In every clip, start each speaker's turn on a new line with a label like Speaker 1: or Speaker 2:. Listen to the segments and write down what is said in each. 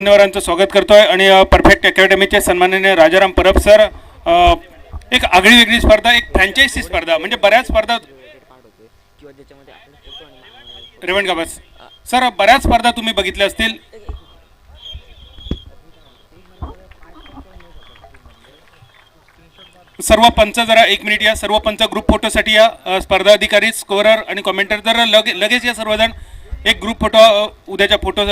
Speaker 1: मान्यवरांचं स्वागत करतोय आणि परफेक्ट अकॅडमीचे सन्माननीय राजाराम परब सर एक आगळी वेगळी स्पर्धा, एक फ्रँचायझी स्पर्धा, म्हणजे बऱ्याच स्पर्धा रेवण गाबस सर, बऱ्याच स्पर्धा तुम्ही बघितल्या असतील. सर्व पंच जरा एक मिनिट या. सर्व पंच ग्रुप फोटोसाठी या. स्पर्धा अधिकारी, स्कोरर आणि कॉमेंटर जरा लगेच या. सर्वजण एक ग्रुप फोटो उद्याच्या फोटो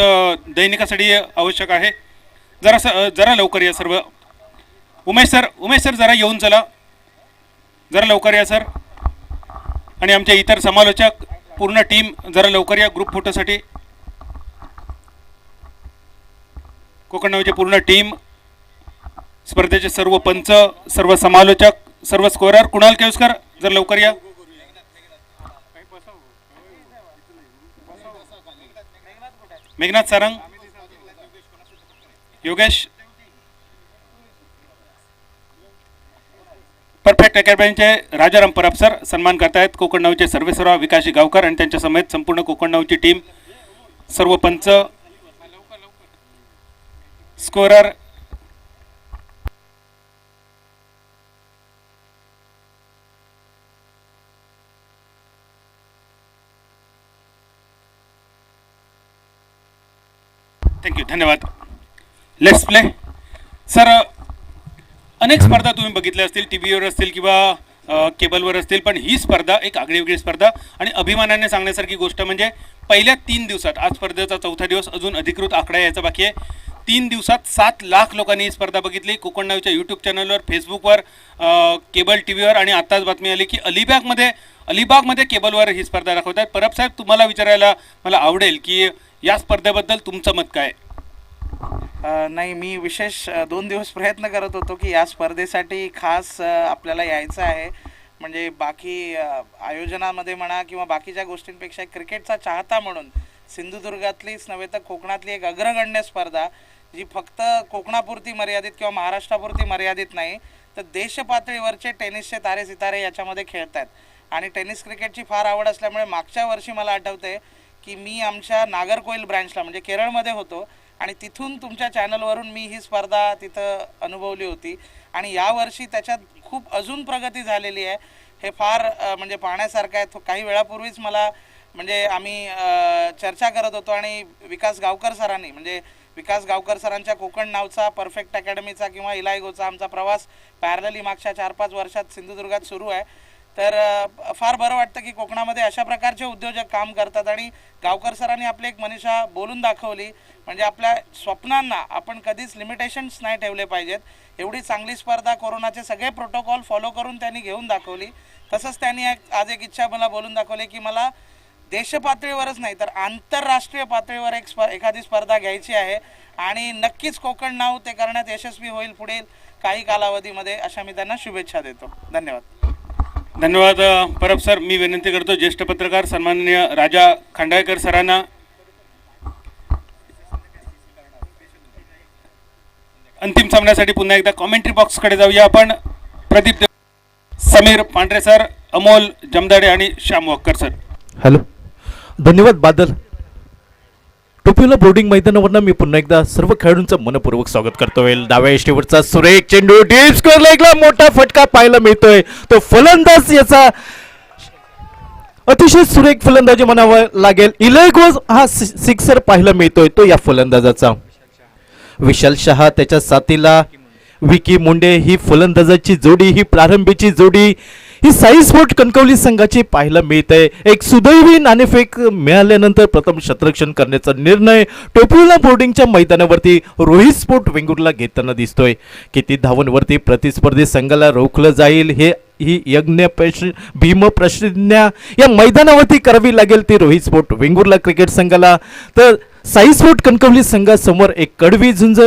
Speaker 1: दैनिकासाठी आवश्यक आहे. जरा लवकर या सर्व. उमेश सर जरा येऊन चला, जरा लवकर या सर. आणि आमच्या इतर समालोचक पूर्ण टीम जरा लवकर या ग्रुप फोटोसाठी. कोकण नावाची पूर्ण टीम, स्पर्धेचे सर्व पंच, सर्व समालोचक, सर्व स्कोरर. कुणाल केवस्कर जर लवकर या. मेघनाथ सारंग, योगेश. परफेक्ट अकॅडमीचे राजाराम परब सर सन्मान करतायत. कोकण नावचे सर्वेसर्वा विकाशी गावकर आणि त्यांच्या समेत संपूर्ण कोकण नावची टीम, सर्व पंच, स्कोरर. थँक्यू, धन्यवाद. Let's play. सर, अनेक स्पर्धा तुम्ही बघितल्या असतील, टी व्हीवर असतील किंवा केबलवर असतील, पण ही स्पर्धा एक आगळीवेगळी स्पर्धा आणि अभिमानाने सांगण्यासारखी गोष्ट म्हणजे पहिल्या 3 दिवसात, आज स्पर्धेचा चौथा दिवस, अजून अधिकृत आकडा यायचा बाकी आहे. 3 दिवसात 7 लाख लोकांनी ही स्पर्धा बघितली. कोकण नावच्या यूट्यूब चॅनलवर, फेसबुकवर, केबल टी व्हीवर, आणि आत्ताच बातमी आली की अलिबागमध्ये केबलवर ही स्पर्धा दाखवत आहेत. परब साहेब, तुम्हाला विचारायला मला आवडेल की या स्पर्धेबद्दल तुमचं मत काय?
Speaker 2: नाही, मी विशेष 2 दिवस प्रयत्न करत होतो की या स्पर्धेसाठी खास आपल्याला यायचं आहे. म्हणजे बाकी आयोजनामध्ये म्हणा किंवा बाकीच्या गोष्टींपेक्षा क्रिकेटचा चाहता म्हणून सिंधुदुर्गातलीच नव्हे तर कोकणातली एक अग्रगण्य स्पर्धा, जी फक्त कोकणापुरती मर्यादित किंवा महाराष्ट्रापुरती मर्यादित नाही, तर देशपातळीवरचे टेनिसचे तारे सितारे याच्यामध्ये खेळत आहेत. आणि टेनिस क्रिकेटची फार आवड असल्यामुळे मागच्या वर्षी मला आठवते की मी आमच्या नागरकोइल ब्रँचला म्हणजे केरळमध्ये होतो आणि तिथून तुमच्या चॅनलवरून मी ही स्पर्धा तिथं अनुभवली होती. आणि यावर्षी त्याच्यात खूप अजून प्रगती झालेली आहे. हे फार म्हणजे पाहण्यासारखं आहे. काही वेळापूर्वीच मला म्हणजे आम्ही चर्चा करत होतो आणि विकास गावकर सरांच्या कोकण नावचा, परफेक्ट अकॅडमीचा किंवा इलायगोचा आमचा प्रवास पॅरलली मागच्या 4-5 वर्षात सिंधुदुर्गात सुरू आहे. तर फार बरं वाटतं की कोकणामध्ये अशा प्रकारचे उद्योजक काम करतात. आणि गावकर सरांनी आपली एक मनीषा बोलून दाखवली, म्हणजे आपल्या स्वप्नांना आपण कधीच लिमिटेशन्स नाही ठेवले पाहिजेत. एवढी चांगली स्पर्धा, कोरोनाचे सगळे प्रोटोकॉल फॉलो करून त्यांनी घेऊन दाखवली. तसंच त्यांनी आज एक इच्छा मला बोलून दाखवली की मला देशपातळीवरच नाही तर आंतरराष्ट्रीय पातळीवर एखादी स्पर्धा घ्यायची आहे आणि नक्कीच कोकण नाव ते करण्यात यशस्वी होईल पुढील काही कालावधीमध्ये, अशा मी त्यांना शुभेच्छा देतो. धन्यवाद.
Speaker 1: धन्यवाद परब सर. मी विनंती करतो ज्येष्ठ पत्रकार सन्माननीय राजा खांडाळकर सरांना. अंतिम सामन्यासाठी पुन्हा एकदा कॉमेंट्री बॉक्सकडे जाऊया आपण. प्रदीप, समीर पांढरे सर, अमोल जमदाडे आणि श्याम वक्कर सर.
Speaker 3: हॅलो, धन्यवाद बादल. टोपीला बोर्डिंग मैदानावरनं मी पुन्हा एकदा सर्व खेळाडूंचं मनपूर्वक स्वागत करतोय. डाव्या इष्टीवरचा सुरेख चेंडू डीप स्क्वेअर लेगला मोठा फटका पाहायला मिळतोय. तो फलंदाज याचा अतिशय सुरेख फलंदाजी म्हणावं लागेल. इलेगोज हा सिक्सर पाहायला मिळतोय तो या फलंदाजाचा. विशाल शहा त्याच्या साथीला विकी मुंडे ही फलंदाजाची जोडी, ही प्रारंभीची जोडी ही साई स्पोर्ट कणकवली संघाची पाहायला मिळते. एक सुदैवी नाणेफेक मिळाल्यानंतर प्रथम शतरक्षण करण्याचा निर्णय टोपिवला बोर्डिंगच्या मैदानावरती रोहित स्पोर्ट वेंगुर्ला घेताना दिसतोय. किती धावांवरती प्रतिस्पर्धी संघाला रोखलं जाईल ही भीम प्रतिज्ञा या मैदानावरती करावी लागेल ती रोहित स्पोर्ट वेंगुर्ला क्रिकेट संघाला. तर साई स्पोर्ट कणकवली संघासमोर एक कडवी झुंज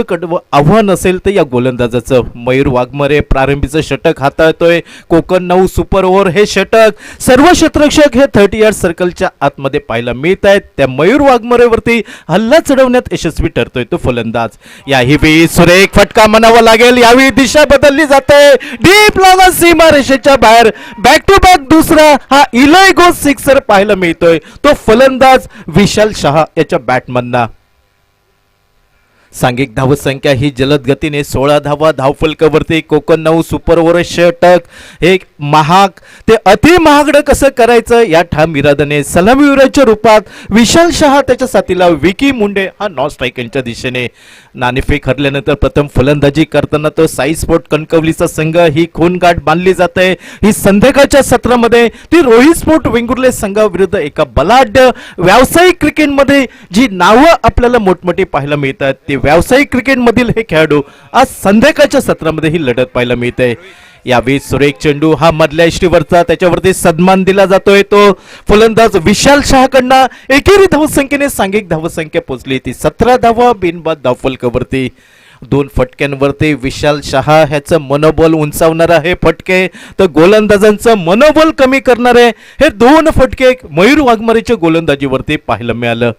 Speaker 3: आव्हान असेल तर या गोलंदाजाचं. मयूर वाघमारे प्रारंभीचं षटक हाताळतोय. कोकण 9 सुपर ओव्हर हे षटक सर्व क्षेत्ररक्षक हे 30 यार्ड सर्कलच्या आतमध्ये पाहायला मिळत आहेत. त्या मयूर वाघमारेवरती हल्ला चढवण्यात यशस्वी ठरतोय तो फलंदाज. याही सुरेख फटका म्हणावा लागेल. यावेळी दिशा बदलली जाते. डीप लॉंग सीमा रेषेच्या बाहेर बॅक टू बॅक दुसरा हा इलेगो सिक्सर पाहायला मिळतोय. तो फलंदाज विशाल शहा याच्या बॅटमन. सांघिक धावसंख्या ही जलद गतीने 16 धावा धावफलकावरती. कोकण 9 सुपर ओव्हर षटक. हे महाग ते अति महागडं कसं करायचं या ठाम इराद्याने सलामीवीराच्या रूपात विशाल शहा त्याच्या साथीला विकी मुंडे हा नॉन स्ट्रायकरच्या दिशेने नाणेफेक हरल्यानंतर प्रथम फलंदाजी करताना तो साई स्पोर्ट कणकवलीचा संघ ही खूनगाठ बांधली जाते. ही संध्याकाळच्या सत्रामध्ये ती रोहित स्पोर्ट वेंगुर्ले संघाविरुद्ध एका बलाढ्य व्यावसायिक क्रिकेटमध्ये जी नावं आपल्याला मोठमोठी पाहायला मिळतात ते व्यावसायिक क्रिकेटमधील हे खेळाडू आज संध्याकाळच्या सत्रामध्ये ही लढत पाहायला मिळते. यावेळी सुरेख चेंडू हा मधल्या इष्टीवरचा त्याच्यावरती सन्मान दिला जातोय. तो फलंदाज विशाल शहाकडनं एकेरी धावसंख्येने सांघिक धावसंख्या पोहोचली ती 17 धावा बिनबाद धावफलकावरती. 2 फटक्यांवरती विशाल शहा ह्याचं मनोबल उंचावणारा हे फटके तर गोलंदाजांचं मनोबल कमी करणारे हे 2 फटके मयूर वाघमारेच्या गोलंदाजीवरती पाहायला मिळालं.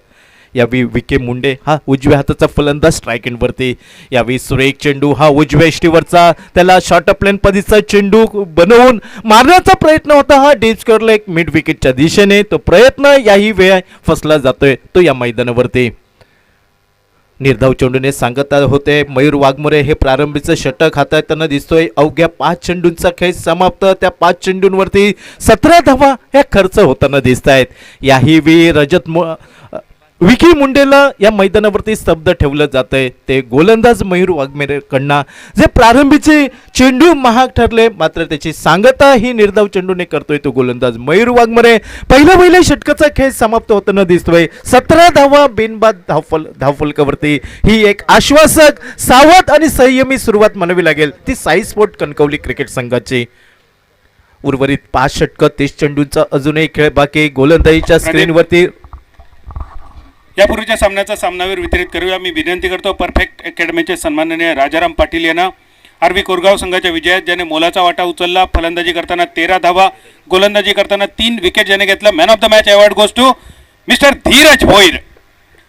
Speaker 3: यावेळी विके मुंडे हा उजव्या हाताचा फलंदाज स्ट्राईक एंडवरती. यावेळी सुरेख चेंडू हा उजव्या इष्टीवरचा त्याला शॉर्ट प्लेन पद्धतीचा चेंडू बनवून मारण्याचा प्रयत्न होता हा डीप स्कोअरला एक मिड विकेटच्या दिशेने. तो प्रयत्न याही वेळा फसला जातोय तो या मैदानावरती. निर्धाव चेंडूने सांगत होते मयूर वाघमोरे हे प्रारंभीचं षटक हाताळताना दिसतोय. अवघ्या 5 चेंडूंचा खेळ समाप्त. त्या 5 चेंडूंवरती 17 धावा ह्या खर्च होताना दिसत आहेत. याही वेळी विकी मुंडेला या मैदानावरती स्तब्ध ठेवलं जात आहे. ते गोलंदाज मयूर वाघमेरेकडनं जे प्रारंभीचे चेंडू महाग ठरले मात्र त्याची सांगता ही निर्धाव चेंडूने करतोय तो गोलंदाज मयूर वाघमेरे. पहिल्या षटकाचा खेळ समाप्त होताना दिसतोय. 17 धावा बिनबाद धावफलकावरती ही एक आश्वासक सावध आणि संयमी सुरुवात म्हणावी लागेल ती साई स्पोर्ट कणकवली क्रिकेट संघाची. उर्वरित 5 षटकं 30 चेंडूंचा अजूनही खेळ बाकी. गोलंदाजीच्या स्क्रीनवरती
Speaker 1: यापूर्वीच्या सामन्याचा सामनावीर वितरित करूया. मी विनंती करतो परफेक्ट अकॅडमीचे सन्माननीय राजाराम पाटील यांना आरवी कोरगाव संघाच्या विजयात ज्याने मोलाचा वाटा उचलला. फलंदाजी करताना 13 धावा, गोलंदाजी करताना 3 विकेट ज्याने घेतला. Man of the match award goes to mister Dheeraj Bhoir.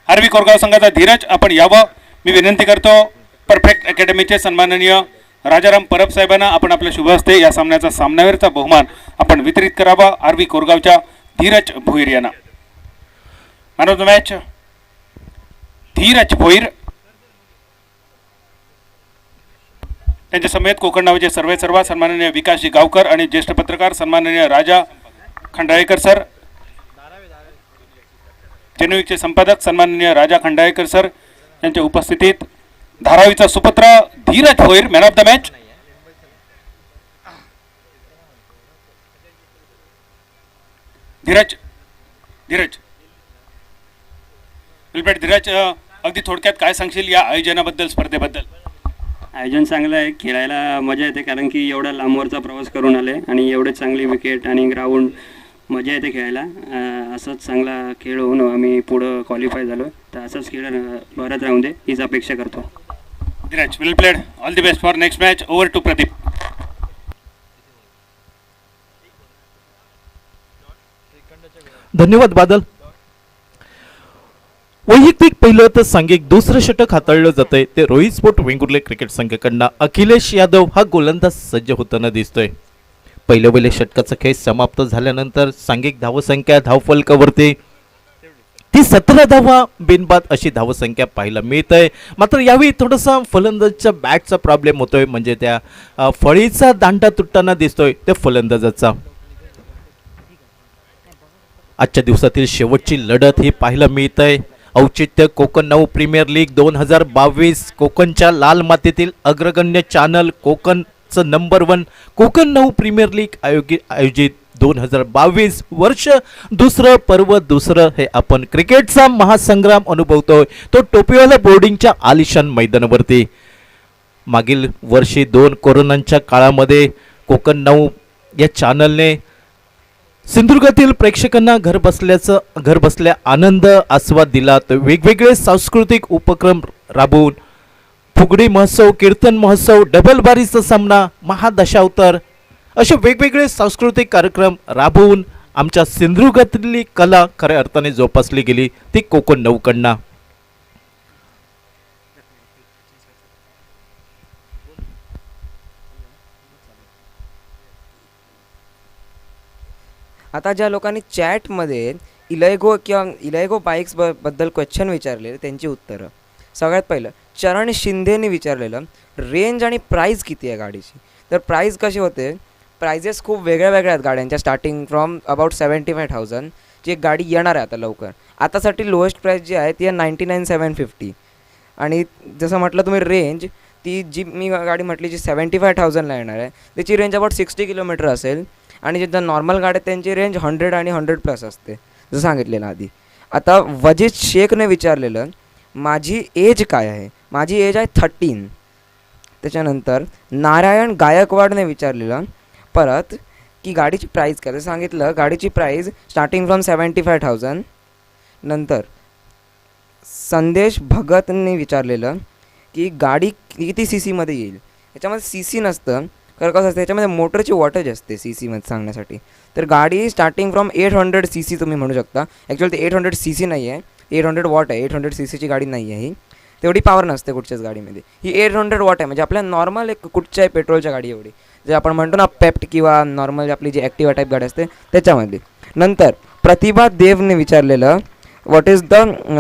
Speaker 1: RV Koregaon संघाचा धीरज आपण यावं मी विनंती करतो. परफेक्ट अकॅडमीचे सन्माननीय राजाराम परब साहेबांना आपण आपल्या शुभ हस्ते या सामन्याचा सामनावीरचा बहुमान आपण वितरित करावा. आरवी कोरगावच्या धीरज भोईर यांना man of the match Dheeraj Bhoir. त्यांच्या समेत कोकण नावाचे सर्व सन्माननीय विकासजी गावकर आणि ज्येष्ठ पत्रकार सन्माननीय राजा खंडाळेकर सर. जेनुविकचे संपादक सन्माननीय राजा खंडाळेकर सर यांच्या उपस्थितीत धारावीचा सुपुत्र Dheeraj Bhoir man of the match. Dheeraj Dheeraj अगदी थोडक्यात काय सांगशील या आयोजनाबद्दल स्पर्धेबद्दल.
Speaker 4: आयोजन चांगलं आहे. खेळायला मजा येते कारण की एवढा लांबवरचा प्रवास करून आले आणि एवढे चांगली विकेट आणि ग्राउंड मजा येते खेळायला. असंच चांगला खेळ होऊन आम्ही पुढं क्वालिफाय झालो तर असंच खेळ भरत राहून दे हीच अपेक्षा करतो.
Speaker 1: Dheeraj well played. All the best for next match. Over to Pradeep.
Speaker 3: धन्यवाद बादल. वैयक्तिक पहिलं तर सांघिक दुसरं षटक हाताळलं जातंय ते रोहित स्पोर्ट वेंगुर्ले क्रिकेट संघाकडनं अखिलेश यादव हा गोलंदाज सज्ज होताना दिसतोय. पहिल्या षटकाचा खेळ समाप्त झाल्यानंतर सांघिक धावसंख्या धावफलकावरती ती 17 धावा बिनबाद अशी धावसंख्या पाहायला मिळत आहे. मात्र यावेळी थोडासा फलंदाजच्या बॅटचा प्रॉब्लेम होतोय म्हणजे त्या फळीचा दांडा तुटताना दिसतोय त्या फलंदाजाचा. आजच्या दिवसातील शेवटची लढत ही पाहायला मिळत आहे. औचित्य कोकण 9 प्रीमियर लीग 2022. कोकणच्या लाल मातीतील अग्रगण्य चॅनल कोकणचं नंबर 1 कोकण 9 प्रीमियर लीग आयोजित 2022 वर्ष दुसरं पर्व दुसरं हे आपण क्रिकेटचा महासंग्राम अनुभवतोय तो टोपीवाला बोर्डिंगच्या आलिशान मैदानावरती. मागील वर्षी 2 कोरोनाच्या काळामध्ये कोकण 9 या चॅनलने सिंधुदुर्गातील प्रेक्षकांना घर बसल्या आनंद आस्वाद दिला. तर वेगवेगळे सांस्कृतिक उपक्रम राबवून फुगडी महोत्सव, कीर्तन महोत्सव, डबल बारीचा सामना, महादशावतार असे वेगवेगळे सांस्कृतिक कार्यक्रम राबवून आमच्या सिंधुदुर्गातली कला खऱ्या अर्थाने जोपासली गेली ती कोकण 9 कडनं.
Speaker 5: आता ज्या लोकांनी चॅटमध्ये इलेगो किंवा इलेगो बाईक्स बद्दल क्वेश्चन विचारले त्यांची उत्तरं. सगळ्यात पहिलं चरण शिंदेने विचारलेलं रेंज आणि प्राईज किती आहे गाडीची. तर प्राईज कशी होते, प्राइजेस खूप वेगळ्या वेगळ्या आहेत गाड्यांच्या, स्टार्टिंग फ्रॉम अबाउट 75,000 ची एक गाडी येणार आहे आता लवकर. आतासाठी लोएस्ट प्राईस जी आहे ती आहे 99,750. आणि जसं म्हटलं तुम्ही रेंज, ती जी मी गाडी म्हटली जी 75,000ला येणार आहे त्याची रेंज अबाउट 60 किलोमीटर असेल. आणि ज्या नॉर्मल गाड्या त्यांची रेंज 100 आणि 100+ असते जसं सांगितलेलं आधी. आता वजीद शेखने विचारलेलं माझी एज काय आहे, माझी एज आहे 13. त्याच्यानंतर नारायण गायकवाडने विचारलेलं परत की गाडीची प्राईस काय, सांगितलं गाडीची प्राईस स्टार्टिंग फ्रॉम 75,000. नंतर संदेश भगतने विचारलेलं की गाडी किती सी सीमध्ये येईल. याच्यामध्ये सी सी नसतं, कारण कसं असतं याच्यामध्ये मोटरची वॉटेज असते सी सीमध्ये सांगण्यासाठी. तर गाडी स्टार्टिंग फ्रॉम 800 CC तुम्ही म्हणू शकता. ॲक्च्युअली ते 800 CC नाही आहे, 800 वॉट आहे. 800 CCची गाडी नाही आहे ही, तेवढी पॉवर नसते कुठच्याच गाडीमध्ये. ही 800 वॉट आहे, म्हणजे आपल्या नॉर्मल एक कुठच्याही पेट्रोलच्या गाडी एवढी, जे आपण म्हणतो ना पेप्ट किंवा नॉर्मल आपली जी ॲक्टिवा टाईप गाडी असते त्याच्यामध्ये. नंतर प्रतिभा देवने विचारलेलं what is the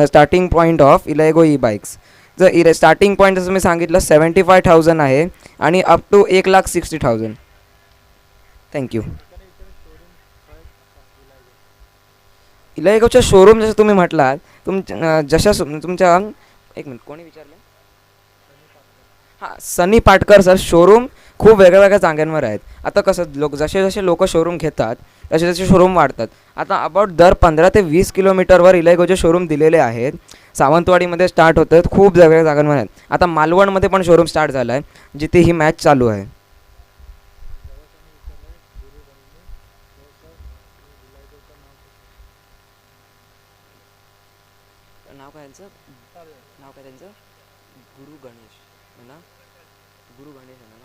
Speaker 5: starting point of Elego E bikes. जर स्टार्टिंग पॉईंट जसं मी सांगितलं 75,000 आहे आणि अप टू 1,60,000. थँक्यू. इलेगोच्या शोरूम जसं तुम्ही म्हटलात तुमच्या एक मिनिट कोणी विचारलं, हां सनी पाटकर सर. शोरूम खूप वेगळ्या वेगळ्या जागांवर आहेत. आता कसं जसे जसे लोक शोरूम घेतात तसे तसे शोरूम वाढतात. आता अबाउट दर 15 ते 20 किलोमीटरवर इलेगोचे शोरूम दिलेले आहेत. सावंतवाडीमध्ये स्टार्ट होतं, खूप वेगवेगळ्या जागांवर आहेत. आता मालवणमध्ये पण शोरूम स्टार्ट झाला आहे जिथे ही मॅच चालू आहे. नाव काय त्यांचं, नाव काय त्यांचं, गुरु गणेश है ना, गुरु गणेश आहे ना.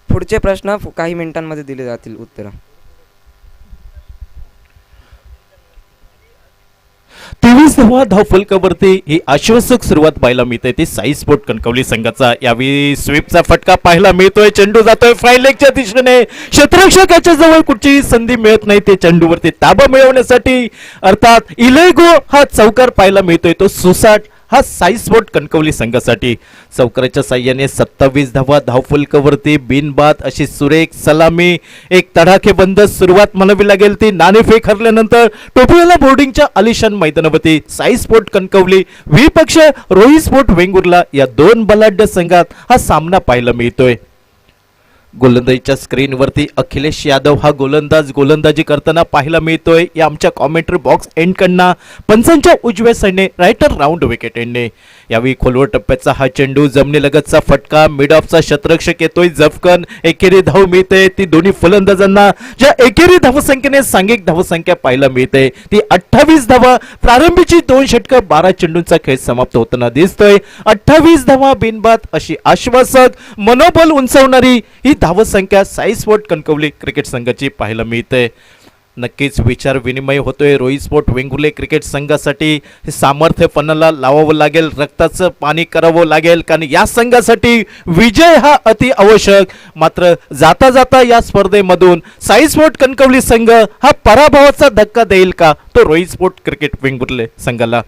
Speaker 5: पुढचे प्रश्न काही मिनिटांमध्ये दिले जातील उत्तरं.
Speaker 3: 23वा धावफलकावरती ही आश्वासक सुरुवात पाहायला मिळते ती साई स्पोर्ट कणकवली संघाचा. यावेळी स्वीपचा फटका पाहायला मिळतोय. चेंडू जातोय फाय लेगच्या दिशेने. क्षेत्ररक्षकाच्या जवळ कुठचीही संधी मिळत नाही ते चेंडूवरती ताबा मिळवण्यासाठी. अर्थात इलेगो हा चौकार पाहायला मिळतोय तो सुसाट हा साई स्पोर्ट कणकवली संघासाठी. चौकाराच्या साह्याने 27 धावा धावफलकावरती बिनबाद अशी सुरेख सलामी, एक तडाखेबंद सुरुवात म्हणावी लागेल ती. नाणेफेक हरल्यानंतर टोपीवाला बोर्डिंगच्या आलिशान मैदानावरती साई स्पोर्ट कणकवली विपक्ष रोहित स्पोर्ट वेंगुर्ला या दोन बलाढ्य संघात हा सामना पाहायला मिळतोय. गोलंदाजीच्या स्क्रीनवरती अखिलेश यादव हा गोलंदाजी करताना पाहायला मिळतोय. या आमच्या कॉमेंट्री बॉक्स एंडकडनं पंचांच्या उजव्या साईडने रायटर राऊंड विकेट एंडने. यावेळी खोलवर टप्प्याचा हा चेंडू जमिनीलगतचा फटका, मिड ऑफचा क्षेत्ररक्षक येतोय झपकन. एकेरी धाव मिळते ती दोन्ही फलंदाजांना. ज्या एकेरी धावसंख्येने सांघिक धावसंख्या पाहायला मिळते ती 28 धावा. प्रारंभीची 2 षटकं 12 चेंडूंचा खेळ समाप्त होताना दिसतोय. 28 धावा बिनबाद अशी आश्वासक मनोबल उंचावणारी ही धावसंख्या साई स्पोर्ट कणकवली क्रिकेट संघाची पाहायला मिळते. नक्कीच विचार विनिमय होतोय. रोहित स्पोर्ट वेंगुर्ले क्रिकेट संघासाठी हे सामर्थ्य पणाला लावावं लागेल, रक्ताचं पाणी करावं लागेल, कारण या संघासाठी विजय हा अति आवश्यक. मात्र जाता जाता या स्पर्धेमधून साई स्पोर्ट कणकवली संघ हा पराभवाचा धक्का देईल का तो रोहित स्पोर्ट क्रिकेट वेंगुर्ले संघाला.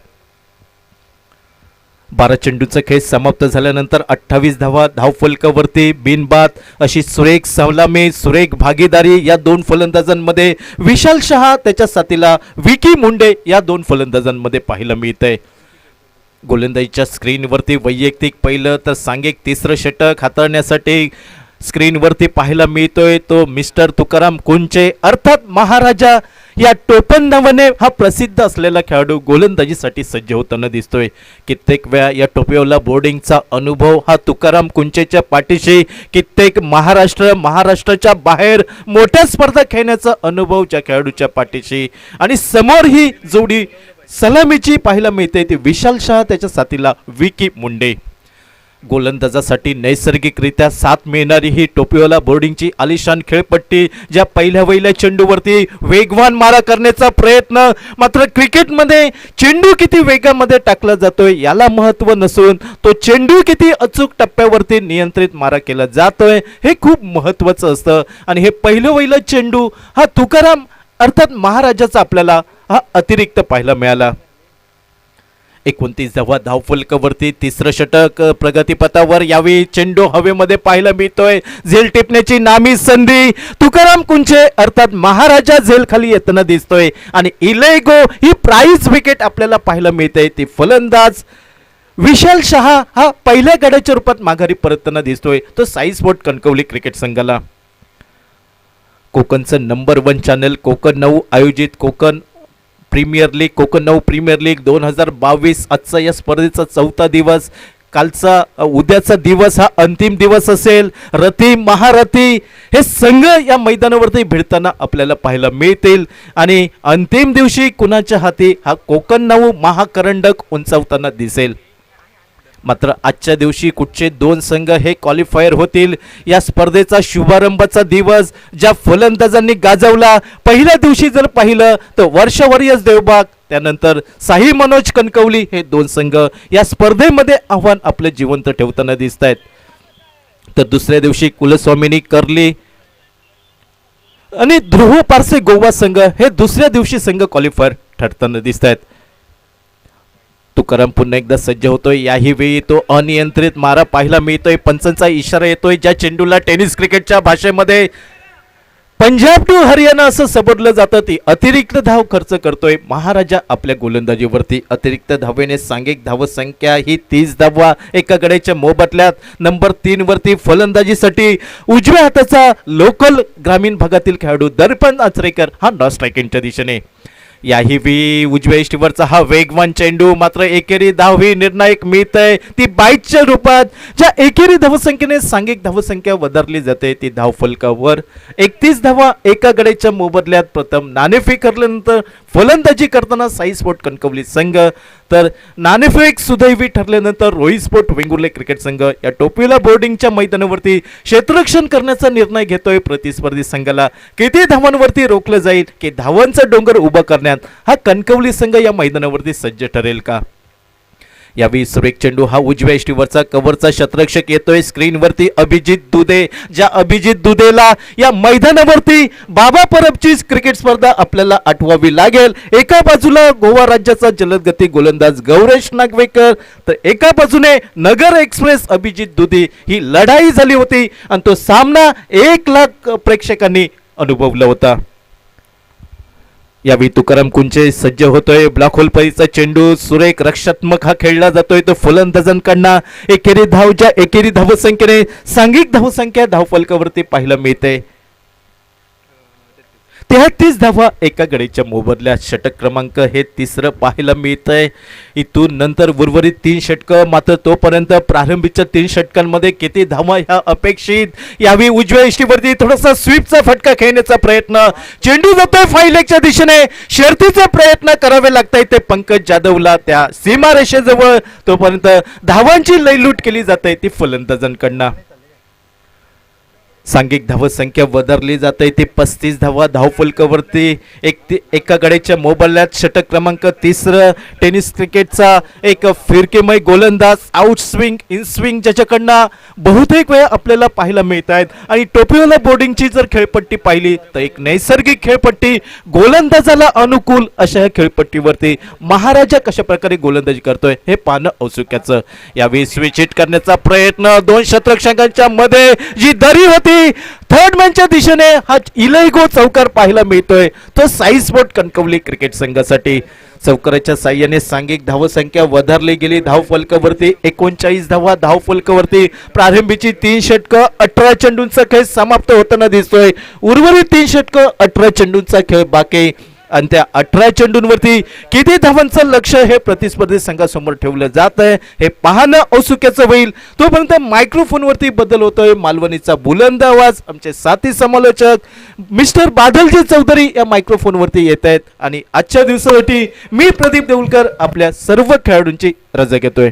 Speaker 3: 12 चेंडूचा खेळ समाप्त झाल्यानंतर 28 धावा धावफलकावरती बिनबाद अशी सुरेख सलामी, सुरेख भागीदारी या दोन फलंदाजांमध्ये. विशाल शहा त्याच्या साथीला विकी मुंडे या दोन फलंदाजांमध्ये पाहायला मिळतंय. गोलंदाजीच्या स्क्रीनवरती वैयक्तिक पहिलं तर सांघिक तिसरं षटक हाताळण्यासाठी स्क्रीनवरती पाहायला मिळतोय तो मिस्टर तुकाराम कुंचे, अर्थात महाराजा. या टोपण नावाने हा प्रसिद्ध असलेला खेळाडू गोलंदाजीसाठी सज्ज होताना दिसतोय. कित्येक वेळा या टोपीवाला बोर्डिंगचा अनुभव हा तुकाराम कुंचेच्या पाठीशी, कित्येक महाराष्ट्राच्या बाहेर मोठ्या स्पर्धा खेळण्याचा अनुभव ज्या खेळाडूच्या पाठीशी. आणि समोर ही जोडी सलामीची पाहायला मिळते ती विशाल शहा त्याच्या साथीला विकी मुंडे. गोलंदाजासाठी नैसर्गिकरित्या साथ मिळणारी ही टोपीवाला बोर्डिंगची आलिशान खेळपट्टी, ज्या पहिल्या चेंडूवरती वेगवान मारा करण्याचा प्रयत्न. मात्र क्रिकेटमध्ये चेंडू किती वेगामध्ये टाकला जातोय याला महत्त्व नसून तो चेंडू किती अचूक टप्प्यावरती नियंत्रित मारा केला जातोय हे खूप महत्त्वाचं असतं. आणि हे पहिलं चेंडू हा तुकाराम अर्थात महाराजाचा आपल्याला हा अतिरिक्त पाहायला मिळाला. 29 धावा धावफलकावरती तिसरं षटक प्रगतीपथावर. यावेळी चेंडू हवेमध्ये पाहायला मिळतोय. झेल टिपण्याची नामी संधी तुकाराम कुंचे अर्थात महाराजा झेल खाली येताना दिसतोय आणि इलेगो ही प्राइज विकेट आपल्याला पाहायला मिळते. ती फलंदाज विशाल शहा हा पहिल्या गड्याच्या रूपात माघारी परतताना दिसतोय. तो साई स्पोर्ट कणकवली क्रिकेट संघाला. कोकणचं नंबर 1 चॅनल कोकण 9 आयोजित Konkan premier league Konkan 9 premier league 2022. आजचा या स्पर्धेचा 4था दिवस. कालचा उद्याचा दिवस हा अंतिम दिवस असेल. रथी महारथी हे संघ या मैदानावरती भिडताना आपल्याला पाहायला मिळतील आणि अंतिम दिवशी कुणाच्या हाती हा कोकण 9 महाकरंडक उंचावताना दिसेल. मात्र आजच्या दिवशी कुठचे 2 संघ हे क्वालिफायर होतील. या स्पर्धेचा शुभारंभाचा दिवस ज्या फलंदाजांनी गाजवला. पहिल्या दिवशी जर पाहिलं तर वर्ष वॉरियर्स देवबाग त्यानंतर साई मनोज कणकवली हे 2 संघ या स्पर्धेमध्ये आव्हान आपलं जिवंत ठेवताना दिसत आहेत. तर दुसऱ्या दिवशी कुलस्वामिनी कर्ली आणि ध्रुव पारसे गोवा संघ हे दुसऱ्या दिवशी संघ क्वालिफायर ठरताना दिसत आहेत. तुकाराम पुन्हा एकदा सज्ज होतोय. याही वेळी तो अनियंत्रित मारा पाहायला मिळतोय. पंचांचा इशारा येतोय. ज्या चेंडूला टेनिस क्रिकेटच्या भाषेमध्ये पंजाब टू हरियाणा असं सबरलं जातं ती अतिरिक्त धाव खर्च करतोय महाराजा आपल्या गोलंदाजीवरती. अतिरिक्त धावेने सांघिक धावसंख्या ही 30 धावा एका गड्याच्या मोबदल्यात. नंबर 3 वरती फलंदाजीसाठी उजव्या हाताचा लोकल ग्रामीण भागातील खेळाडू दर्पण आचरेकर हा नॉन स्ट्रायकिंगच्या दिशेने. याही बी उजव्या इष्टीवरचा हा वेगवान चेंडू मात्र एकेरी धाव ही निर्णायक मिळतंय. ती बाईटच्या रूपात ज्या एकेरी धावसंख्येने सांघिक धावसंख्या वधारली जाते ती धाव फलकावर 31 धावा एका गड्याच्या मोबदल्यात. प्रथम नाणेफेक ठरल्यानंतर फलंदाजी करताना साई स्पोर्ट कणकवली संघ तर नाणेफेक सुदैवी ठरल्यानंतर रोहित स्पोर्ट वेंगुर्ले क्रिकेट संघ या टोपीला बोर्डिंगच्या मैदानावरती क्षेत्ररक्षण करण्याचा निर्णय घेतोय. प्रतिस्पर्धी संघाला किती धावांवरती रोखलं जाईल की धावांचा डोंगर उभा करण्यात हा कणकवली संघ या मैदानावरती सज्ज ठरेल का. यावेळी सुरेख चेंडू हा उजव्या इष्टीवरचा कव्हरचा क्षेत्ररक्षक येतोय. स्क्रीनवरती अभिजित दुधे. ज्या अभिजित दुधेला या मैदानावरती बाबा परबची क्रिकेट स्पर्धा आपल्याला आठवावी लागेल. एका बाजूला गोवा राज्याचा जलदगती गोलंदाज गौरेश नागवेकर तर एका बाजूने नगर एक्सप्रेस अभिजित दुधे ही लढाई झाली होती आणि तो सामना 1 लाख प्रेक्षकांनी अनुभवला होता. यावेळी तुकाराम कुंचे सज्ज होतोय. ब्लॉक होल परीचा चेंडू सुरेख रक्षात्मक हा खेळला जातोय. तो फलंदाजांकडनं एकेरी धाव ज्या एकेरी धावसंख्येने सांघिक धावसंख्या धावफलकावरती पाहायला मिळते 33 धावा एका गडीच्या मोबदल्यात. षटक क्रमांक हे 3रं पाहायला मिळतंय. इथून नंतर उर्वरित 3 षटकं मात्र तोपर्यंत प्रारंभीच्या 3 षटकांमध्ये किती धावा ह्या अपेक्षित. यावेळी उजव्या इष्टीवरती थोडासा स्वीपचा फटका खेळण्याचा प्रयत्न. चेंडू जातोय फायलेगच्या दिशेने. शर्तीचे प्रयत्न करावे लागताय ते पंकज जाधवला त्या सीमारेषेजवळ. तोपर्यंत धावांची लयलूट केली जाते ती फलंदाजांकडनं. सांघिक धावसंख्या वधारली जाते ती 35 धावा धावफलकावरती एका गड्याच्या मोबदल्यात. षटक क्रमांक 3रं टेनिस क्रिकेटचा एक फिरकेमय गोलंदाज आउट स्विंग इन स्विंग ज्याच्याकडनं बहुतेक वेळा आपल्याला पाहायला मिळत आहेत. आणि टोपीवाला बोर्डिंगची जर खेळपट्टी पाहिली तर एक नैसर्गिक खेळपट्टी गोलंदाजाला अनुकूल अशा या खेळपट्टीवरती महाराजा कशा प्रकारे गोलंदाजी करतोय हे पाहणं औत्सुक्याचं. यावेळी स्विच हिट करण्याचा प्रयत्न 2 क्षेत्ररक्षकांच्या मध्ये जी दरी होती थर्ड मॅनच्या दिशेने हा इलेगो चौकार पाहायला मिळतोय. तो साई स्पोर्ट कणकवली क्रिकेट संघासाठी चौकाराच्या साह्याने सांघिक धावसंख्या वधारली गेली. धावफलकावरती 39 धावा धावफलकावरती. प्रारंभीची 3 षटकं 18 चेंडूंचा खेळ समाप्त होताना दिसतोय. उर्वरित 3 षटकं 18 चेंडूंचा खेळ बाकी आणि त्या 18 चेंडूंवरती किती धावांचं लक्ष हे प्रतिस्पर्धी संघासमोर ठेवलं जात आहे हे पाहणं औत्सुक्याचं होईल. तोपर्यंत मायक्रोफोनवरती बदल होतोय. मालवणीचा बुलंद आवाज आमचे साथी समालोचक मिस्टर बादलजी चौधरी या मायक्रोफोनवरती येत आहेत आणि आजच्या दिवसासाठी मी प्रदीप देऊळकर आपल्या सर्व खेळाडूंची रजा घेतोय.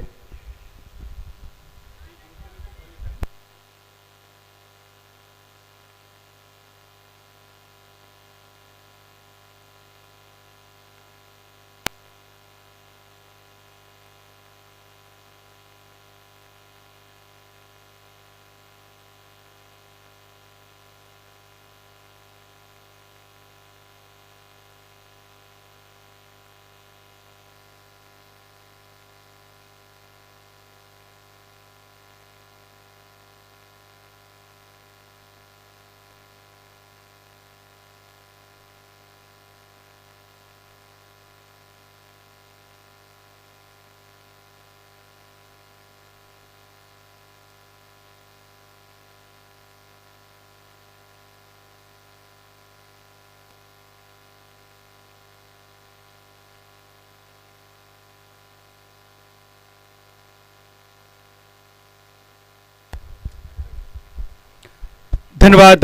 Speaker 1: धन्यवाद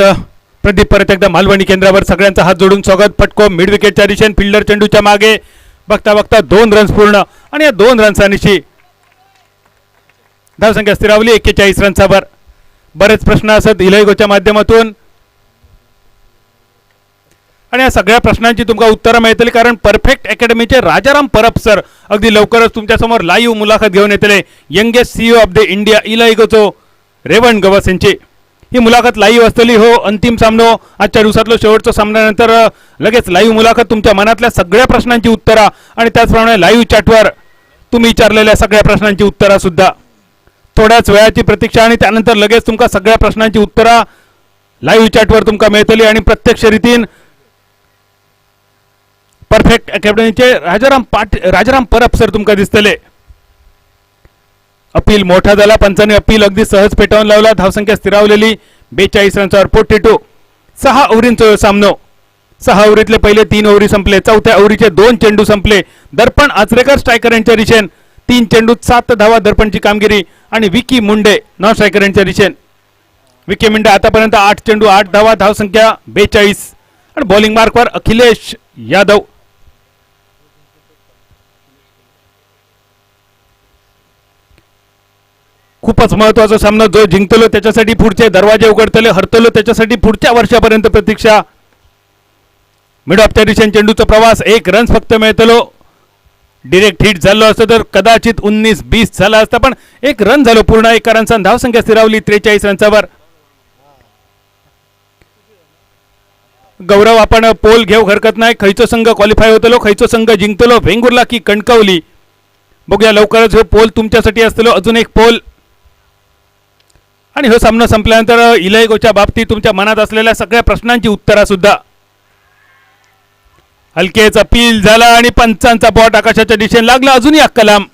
Speaker 1: प्रदीप. परत एकदा मालवणी केंद्रावर सगळ्यांचा हात जोडून स्वागत. फटको मिड विकेटच्या दिशेने, फिल्डर चेंडूच्या मागे. बघता बघता 2 रन्स पूर्ण आणि या 2 रन्सांची धावसंख्या स्थिरावली 41 रन्सावर. बरेच प्रश्न असत इलायगोच्या माध्यमातून आणि या सगळ्या प्रश्नांची तुमका उत्तरं मिळतील, कारण परफेक्ट अकॅडमीचे राजाराम परब सर अगदी लवकरच तुमच्यासमोर लाईव्ह मुलाखत घेऊन येतले. Youngest CEO of the India इलायगोचो रेवण गवस यांची ही मुलाखत लाईव्ह असतली. हो, अंतिम सामनो आजच्या दिवसातलो शेवटचा सामन्यानंतर लगेच लाईव्ह मुलाखत तुमच्या मनातल्या सगळ्या प्रश्नांची उत्तरा आणि त्याचप्रमाणे लाईव्ह चॅटवर तुम्ही विचारलेल्या सगळ्या प्रश्नांची उत्तरा सुद्धा. थोड्याच वेळाची प्रतीक्षा आणि त्यानंतर लगेच तुमका सगळ्या प्रश्नांची उत्तरा लाईव्ह चॅटवर तुमका मिळतली आणि प्रत्यक्ष रीतीन परफेक्ट अकॅडमीचे राजाराम परब सर तुमका दिसतले. अपील मोठा झाला, पंचांनी अपील अगदी सहज पेटवून लावला. धावसंख्या स्थिरावलेली 42 रन्सावर 42. 6 ओव्हरींचा सामनो. 6 ओव्हरीतले पहिले 3 ओव्हरी संपले. चौथ्या ओव्हरीचे 2 चेंडू संपले. दर्पण आचरेकर स्ट्रायकर यांच्या दिशेन 3 चेंडूत 7 धावा दर्पणची कामगिरी आणि विकी मुंडे नॉन स्ट्रायकर यांच्या दिशेन. विकी मुंडे आतापर्यंत 8 चेंडू 8 धावा, धावसंख्या 42 आणि बॉलिंग मार्कवर अखिलेश यादव. खूपच महत्वाचा सामना. जो जिंकतलो त्याच्यासाठी पुढचे दरवाजे उघडतले, हरतलो त्याच्यासाठी पुढच्या वर्षापर्यंत प्रतीक्षा. मिड ऑफच्या दिशेने चेंडूचा प्रवास. 1 रन्स फक्त मिळतलो. डिरेक्ट हिट झालं असतं तर कदाचित 19-20 झाला असता, पण 1 रन झालो पूर्ण. 1 रनचा धावसंख्या स्थिरावली 43 रन्सावर. गौरव, आपण पोल घेऊ हरकत नाही. खैचो संघ क्वालिफाय होतलो, खैचो संघ जिंकतलो, वेंगुर्ला की कणकवली. बघूया लवकरच हो पोल तुमच्यासाठी असतलो. अजून एक पोल आणि हो सामना संपल्यानंतर इलायगोच्या बाबतीत तुमच्या मनात असलेल्या सगळ्या प्रश्नांची उत्तरा सुद्धा. हलकेच अपील झाला आणि पंचांचा बॉट आकाशाच्या दिशेने लागला. अजूनही अक्का लांब.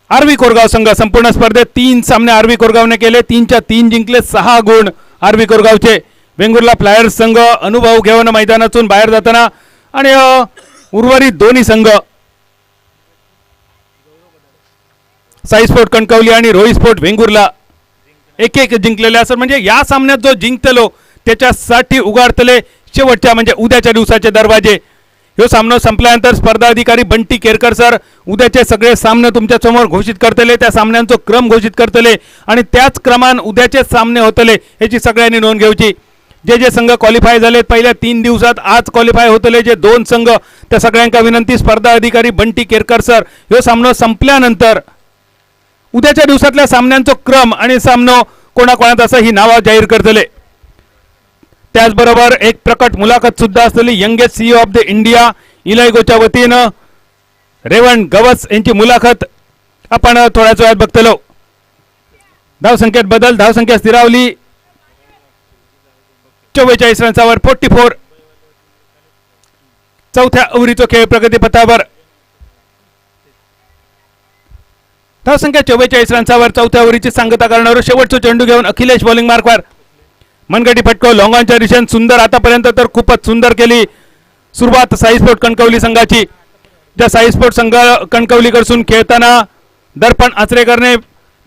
Speaker 1: आरवी कोरगाव संघ संपूर्ण स्पर्धेत 3 सामने आरवी कोरगावने केले. 3च्या 3 जिंकले. 6 गुण आरवी कोरगावचे. वेंगुर्ला फ्लायर्स संघ अनुभव घेऊन मैदानातून बाहेर जाताना आणि उर्वरित दोन्ही संघ साई स्पोर्ट कणकवली आणि रोही स्पोर्ट वेंगुर्ला 1-1 जिंकलेले असं. म्हणजे या सामन्यात जो जिंकतलो त्याच्यासाठी उघडतले शेवटच्या म्हणजे उद्याच्या दिवसाचे दरवाजे. ह्यो सामना संपल्यानंतर स्पर्धा अधिकारी बंटी केरकर सर उद्याचे सगळे सामने तुमच्या समोर घोषित करतले. त्या सामन्यांचा क्रम घोषित करतले आणि त्याच क्रमान उद्याचे सामने होतले याची सगळ्यांनी नोंद घ्यायची. जे जे संघ क्वालिफाय झाले पहिल्या 3 दिवसात आज क्वालिफाय होतले जे 2 संघ, त्या सगळ्यांका विनंती स्पर्धा अधिकारी बंटी केरकर सर ह्यो सामना संपल्यानंतर उद्याच्या दिवसातल्या सामन्यांचा क्रम आणि सामनो कोणाकोणात असं ही नावं जाहीर करतले. त्याचबरोबर एक प्रकट मुलाखत सुद्धा असलेली youngest CEO of the India इलायगोच्या वतीनं रेवण गवस यांची मुलाखत आपण थोड्याच वेळात बघतलो. धावसंख्येत बदल. धावसंख्या स्थिरावली 44 रन्सावर 44. चौथ्या ओव्हरीचा खेळ प्रगतीपथावर. धावसंख्या 44 रन्सावर चौथ्या ओव्हरीची सांगता करणारा शेवटचा चेंडू घेऊन अखिलेश बॉलिंग मार्कवर. मनगटी फटको लॉंगॉनच्या दिशेने सुंदर. आतापर्यंत तर खूपच सुंदर केली सुरुवात साई स्पोर्ट कणकवली संघाची. ज्या साई स्पोर्ट संघ कणकवलीकडून खेळताना दर्पण आचरेकरने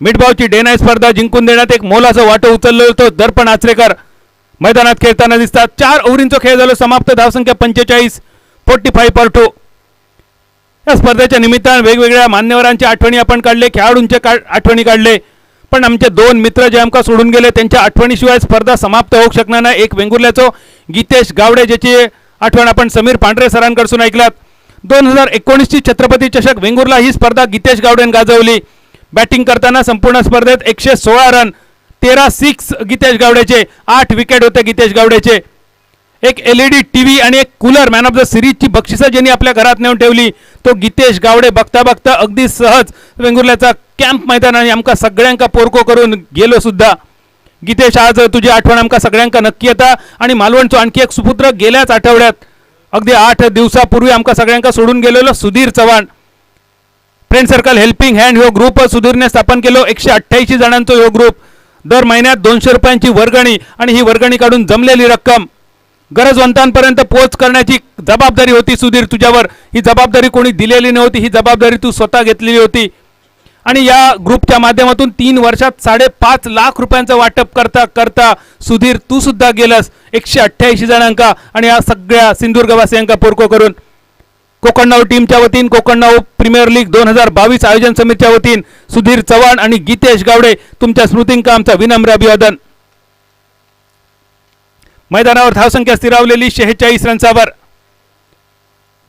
Speaker 1: मिडबावची डे नाईट स्पर्धा जिंकून देण्यात एक मोलाचा वाटो उचललो होतो. दर्पण आचरेकर मैदानात खेळताना दिसतात. 4 ओव्हरींचा खेळ झाला समाप्त. धावसंख्या 45 45-2. या स्पर्धेच्या निमित्तानं वेगवेगळ्या मान्यवरांच्या आठवणी आपण काढले, खेळाडूंचे आठवणी काढले, पण आमचे 2 मित्र जे आमका सोडून गेले त्यांच्या आठवणीशिवाय स्पर्धा समाप्त होऊ शकणार नाही. एक वेंगुर्ल्याचो गीतेश गावडे ज्याची आठवण आपण समीर पांढरे सरांकडून ऐकलात. 2019ची छत्रपती चषक वेंगुर्ला ही स्पर्धा गीतेश गावडेने गाजवली. बॅटिंग करताना संपूर्ण स्पर्धेत 116 रन, 13 सिक्स गीतेश गावडेचे, 8 विकेट होते गीतेश गावडेचे. एक LED टीव्ही आणि एक कूलर मॅन ऑफ द सिरीजची बक्षिसं ज्यांनी आपल्या घरात नेऊन ठेवली तो गीतेश गावडे. बघता बघता अगदी सहज वेंगुर्ल्याचा कॅम्प मैदानाने आमका सगळ्यांका पोरको करून गेलो सुद्धा. गीतेश, आज तुझी आठवण आमका सगळ्यांका नक्की येता. आणि मालवणचो आणखी एक सुपुत्र गेल्याच आठवड्यात अगदी 8 दिवसापूर्वी आमका सगळ्यांका सोडून गेलेलो Sudhir Chavan. Friend circle helping hand ह्यो ग्रुप सुधीरने स्थापन केलो. 188 जणांचो ह्यो ग्रुप. दर महिन्यात 200 रुपयांची वर्गणी आणि ही वर्गणी काढून जमलेली रक्कम गरजवंतांपर्यंत पोहोच करण्याची जबाबदारी होती सुधीर तुझ्यावर. ही जबाबदारी कोणी दिलेली नव्हती, ही जबाबदारी तू स्वतः घेतलेली होती. आणि या ग्रुपच्या माध्यमातून 3 वर्षात 5.5 लाख रुपयांचं वाटप करता करता सुधीर तू सुद्धा गेलस 188 जणांका आणि या सगळ्या सिंधुदुर्गवासियांका पोरको करून. कोकणनाव टीमच्या वतीन कोकणनाव प्रीमियर लीग 2022 आयोजन समितीच्या वतीन सुधीर चव्हाण आणि गीतेश गावडे तुमच्या स्मृतींका आमचा विनम्र अभिवादन. मैदानावर धावसंख्या स्थिरावलेली 46 रन्सावर.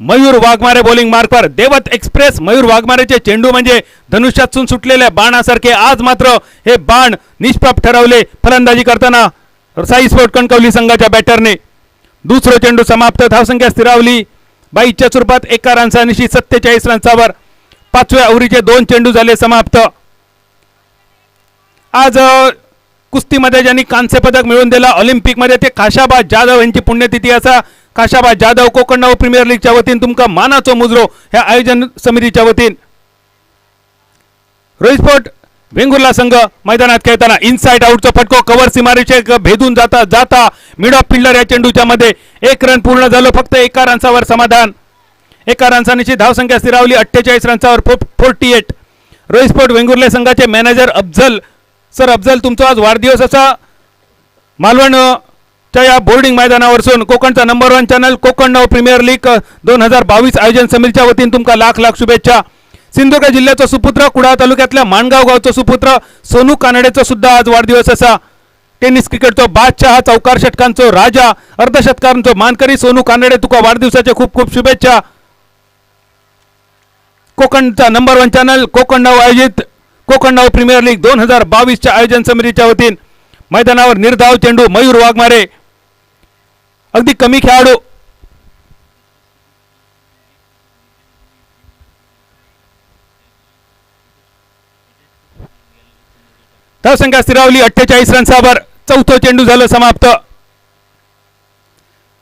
Speaker 1: मयूर वाघमारे बॉलिंग मार्कवर. देवत एक्सप्रेस मयूर वाघमारेचे चेंडू म्हणजे धनुष्यातून सुटलेल्या बाणासारखे. आज मात्र हे बाण निष्प्रभ ठरवले फलंदाजी करताना साई स्पोर्ट कणकवली संघाच्या बॅटरने. दुसरं चेंडू समाप्त. धावसंख्या स्थिरावली 22च्या स्वरूपात 1 रन्सानिशी 47 रन्सावर. 5व्या ओव्हरीचे 2 चेंडू झाले समाप्त. आज कुस्तीमध्ये ज्यांनी कांस्य पदक मिळवून दिला ऑलिम्पिकमध्ये ते खाशाबा जाधव यांची पुण्यतिथी असा. खाशाबा जाधव कोकणनाव प्रीमियर लीगच्या वतीन तुमका मानाचो मुजरो ह्या आयोजन समितीच्या वतीन. रोहित स्पोर्ट वेंगुर्ला संघ मैदानात खेळताना इनसाइड आउटचा फटको कव्हर सीमारेषे भेदून जाता जाता मिड ऑफ फिल्डर या चेंडूच्या मध्ये 1 रन पूर्ण झालं. फक्त 1 रन्सावर समाधान. 1 रन्सानिशी धावसंख्या स्थिरावली 48 रन्सावर 48. रोहित स्पोर्ट वेंगुर्ले संघाचे मॅनेजर अफजल. सर अफजल तुमचा आज वाढदिवस असा. मालवणच्या या बोर्डिंग मैदानावरसून कोकणचा नंबर 1 चॅनल कोकणनाव प्रीमियर लीग 2022 आयोजन समितीच्या वतीन तुमका लाख लाख शुभेच्छा. सिंधुदुर्ग जिल्ह्याचा सुपुत्र कुडाळ तालुक्यातल्या माणगाव गावचा सुपुत्र सोनू कानडेचा सुद्धा आज वाढदिवस असा. टेनिस क्रिकेटचा बादशाह, चौकार षटकांचो राजा, अर्धशतकांचो मानकरी सोनू कानडे तुका वाढदिवसाच्या खूप खूप शुभेच्छा. कोकणचा नंबर 1 चॅनल कोकणनाव आयोजित कोकणनाव प्रीमियर लीग 2022च्या आयोजन समितीच्या वतीन मैदानावर निर्धाव चेंडू मयूर वाघमारे. अगदी कमी खेळाडू धावसंख्या स्थिरावली 48 रन्सावर. 4थं चेंडू झालं समाप्त.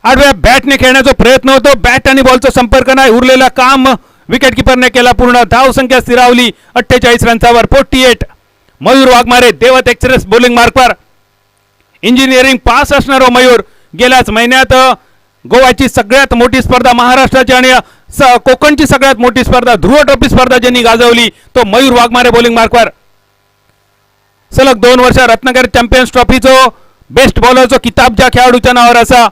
Speaker 1: आडव्या बॅटने खेळण्याचा प्रयत्न होतो. बॅट आणि बॉलचा संपर्क नाही. उरलेला काम विकेट किपरने केला पूर्ण. धावसंख्या स्थिरावली 48 रन्सावर 48. मयूर वाघमारे देवत एक्सप्रेस बॉलिंग मार्कवर. इंजिनिअरिंग पास असणारा मयूर गेल्याच महिन्यात गोव्याची सगळ्यात मोठी स्पर्धा महाराष्ट्राची आणि कोकणची सगळ्यात मोठी स्पर्धा ध्रुव ट्रॉफी स्पर्धा ज्यांनी गाजवली तो मयूर वाघमारे बॉलिंग मार्कवर. सलग 2 वर्ष रत्नागिरी चॅम्पियन्स ट्रॉफीचो बेस्ट बॉलरचो किताब ज्या खेळाडूच्या नावावर असा.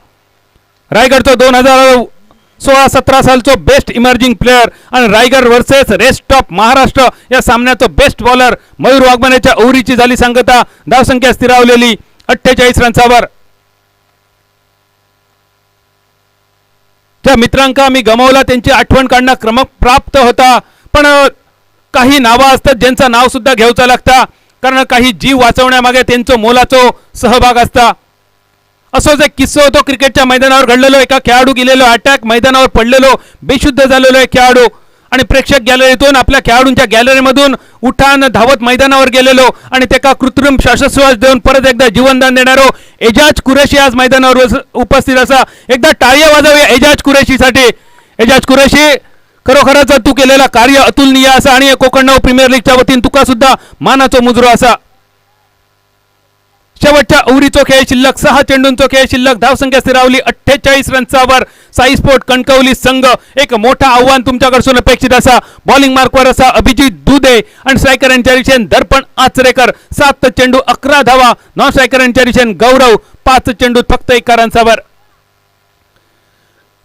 Speaker 1: रायगडचो 2016-17 सालचो बेस्ट इमर्जिंग प्लेयर आणि Raigad versus rest of Maharashtra या सामन्याचो बेस्ट बॉलर मयूर वाघमारेच्या ओव्हरीची झाली सांगता. धावसंख्या स्थिरावलेली 48 रन्सावर. ज्या मित्रांका आम्ही गमावला त्यांची आठवण काढणं क्रमप्राप्त होता. पण काही नावं असतात ज्यांचं नाव सुद्धा घ्यायचं लागतं कारण काही जीव वाचवण्यामागे त्यांचं मोलाचं सहभाग असता. असोच एक किस्सा होतो क्रिकेटच्या मैदानावर घडलेलो. एका खेळाडू गेलेलो अटॅक मैदानावर पडलेलो बेशुद्ध झालेलो एक खेळाडू आणि प्रेक्षक गॅलरीतून आपल्या खेळाडूंच्या गॅलरीमधून उठान धावत मैदानावर गेलेलो आणि त्याला कृत्रिम श्वासोच्छ्वास देऊन परत एकदा जीवनदान देणारो एजाज कुरेशी आज मैदानावर उपस्थित असा. एकदा टाळ्या वाजवूया एजाज कुरेशीसाठी. एजाज कुरेशी खरोखरच तू केलेला कार्य अतुलनीय असा आणि कोकणनाव प्रीमियर लीगच्या वतीन तुका सुद्धा मानाचो मुजरो असा. शेवटच्या ओव्हरीचो खेळ शिल्लक 6 चेंडूंचो खेळ शिल्लक. धावसंख्या स्थिरावली 48 रन्सावर. साई स्पोर्ट कणकवली संघ एक मोठं आव्हान तुमच्याकडून अपेक्षित असा. बॉलिंग मार्कवर असा अभिजित दुधे आणि स्ट्रायकर यांच्या दिशेने दर्पण आचरेकर. 7 चेंडू 11 धावा. नॉन स्ट्रायकर यांच्या दिशेने गौरव 5 चेंडू फक्त 1 रन्सावर.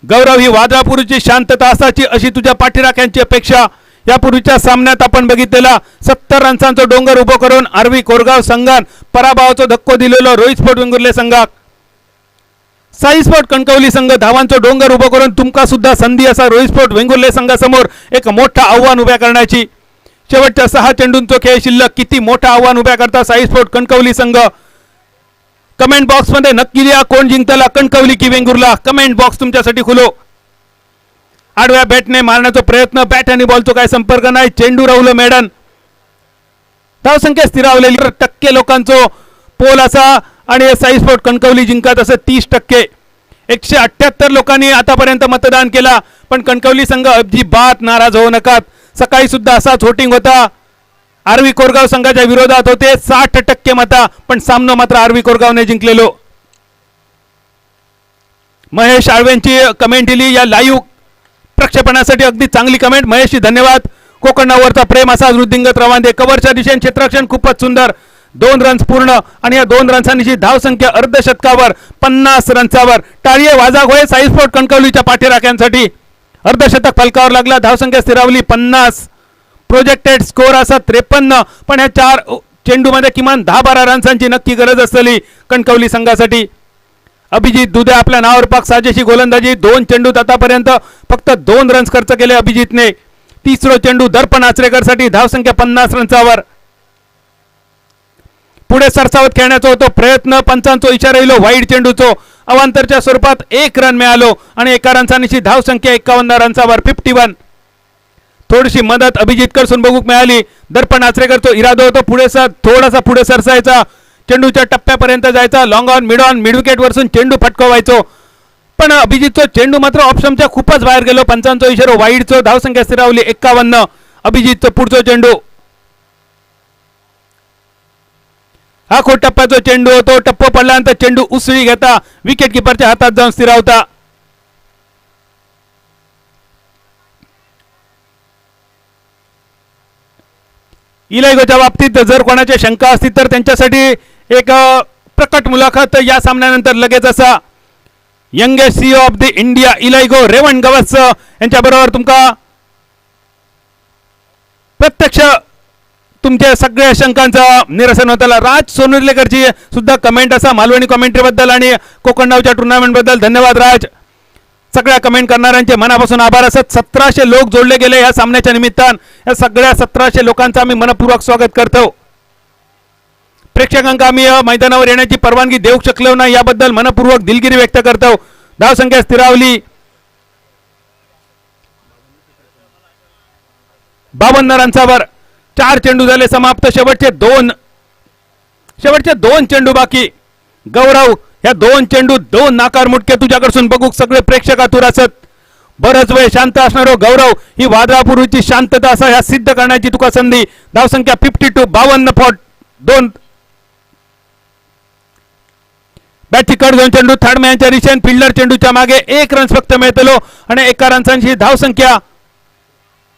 Speaker 1: गौरव ही वादळापूर्वीची शांतता असाची अशी तुझ्या पाठीराख्यांची अपेक्षा. यापूर्वीच्या सामन्यात आपण बघितलेला 70 रन्सांचा डोंगर उभं करून आरवी कोरगाव संघान पराभवाचा धक्को दिलेलो रोहित स्पोर्ट वेंगुर्ले संघाक. साई स्पोर्ट कणकवली संघ धावांचा डोंगर उभं करून तुमका सुद्धा संधी असा रोहित स्पोर्ट वेंगुर्ले संघासमोर एक मोठं आव्हान उभ्या करण्याची. शेवटच्या 6 चेंडूंचा खेळ शिल्लक. किती मोठं आव्हान उभ्या करता साई स्पोर्ट कणकवली संघ. कमेंट बॉक्स मध्ये नक्की लिहा कोण जिंकताला कणकवली की वेंगुर्ला. कमेंट बॉक्स तुमच्यासाठी खुलो. आडव्या बॅटने मारण्याचा प्रयत्न. बॅट आणि बॉलचा काय संपर्क नाही. चेंडू राहुल मेडन. धावसंख्या स्थिरावलेली 30% लोकांचो पोल असा आणि साई स्पोर्ट कणकवली जिंकत असं 30%. 178 लोकांनी आतापर्यंत मतदान केला पण कणकवली संघ अजिबात नाराज होऊ नका. सकाळी सुद्धा असाच वोटिंग होता. आरवी कोरगाव संघाच्या विरोधात होते 60% मता, पण सामना मात्र आरवी कोरगावने जिंकलेलो. महेश आळवेंची कमेंट दिली या लाईव्ह प्रक्षेपणासाठी, अगदी चांगली कमेंट. महेशजी धन्यवाद. कोकण नावरचा प्रेम असा वृद्धिंगत रवांदे. कव्हरच्या दिशेने क्षेत्ररक्षण खूपच सुंदर. 2 रन्स पूर्ण आणि या 2 रन्सांची धावसंख्या अर्धशतकावर 50 रन्सावर. टाळीये वाजा गोळे साई स्पोर्ट कणकवलीच्या पाठीराख्यांसाठी. अर्धशतक फलकावर लागला. धावसंख्या स्थिरावली 50. प्रोजेक्टेड स्कोर असा 53. पण या 4 चेंडूमध्ये किमान 10-12 रन्सांची नक्की गरज असलेली कणकवली संघासाठी. अभिजित दुधे आपल्या नावावर पाक साजेशी गोलंदाजी. 2 चेंडूत आतापर्यंत फक्त 2 रन्स खर्च केले अभिजितने. 3रा चेंडू दर्पण आचरेकर साठी. धावसंख्या 50 रन्सावर. पुढे सरसावत खेळण्याचा होतो प्रयत्न. पंचांचो इशारा येलो वाईड चेंडूचो. अवांतरच्या स्वरूपात 1 रन मिळालो आणि 1 रन्सांची धावसंख्या 51 रन्सावर 51. थोडीशी मदत अभिजित कडसून बघूक मिळाली. दर्पण आचरेकरचा इरादा होतो थोडासा पुढे सरसायचा, चेंडूच्या टप्प्यापर्यंत जायचा, लॉंग ऑन मिड विकेट वरसून चेंडू फटकवायचो. पण अभिजितचा चेंडू मात्र ऑप्शनच्या खूपच बाहेर गेलो. पंचांचो इशारा वाईडचो. धावसंख्या स्थिरावली 51. अभिजितचा पुढचा चेंडू हा खोट टप्प्याचा चेंडू होतो. टप्प पडल्यानंतर चेंडू उसळी घेता विकेट किपरच्या हातात जाऊन स्थिरावता. इलायगोच्या बाबतीत जर कोणाच्या शंका असतील तर त्यांच्यासाठी एक प्रकट मुलाखत या सामन्यानंतर लगेच असा. Youngest CEO of the India Elego Revan Gawas यांच्या बरोबर तुमका प्रत्यक्ष तुमच्या सगळ्या शंकांचं निरसन होताला. राज सोनुर्लेकरची सुद्धा कमेंट असा मालवणी कमेंट्री बद्दल आणि कोकण नावच्या टुर्नामेंट बद्दल. धन्यवाद राज. सगळ्या कमेंट करणाऱ्यांचे मनापासून आभार. असत 1700 लोक जोडले गेले या सामन्याच्या निमित्तान. या सगळ्या 1700 लोकांचं आम्ही मनपूर्वक स्वागत करतो. प्रेक्षकांना आम्ही मैदानावर येण्याची परवानगी देऊ शकलो नाही याबद्दल मनपूर्वक दिलगिरी व्यक्त करतो. धावसंख्या स्थिरावली 52 रन्सावर. 4 चेंडू झाले समाप्त. शेवटचे दोन चेंडू बाकी. गौरव ह्या 2 चेंडू 2 नाकार मुटके तुझ्याकडून बघू सगळे प्रेक्षक आतुर असत. बरंच वेळ शांत असणारो गौरव ही वादळापूर्वीची शांतता असा ह्या सिद्ध करण्याची तुका संधी. धावसंख्या 52. 52.2. बॅटची कड 2 चेंडू थर्ड मॅनच्या दिशेने. फिल्डर चेंडूच्या मागे 1 रन्स फक्त मिळतलो आणि 1 रन्सांची धावसंख्या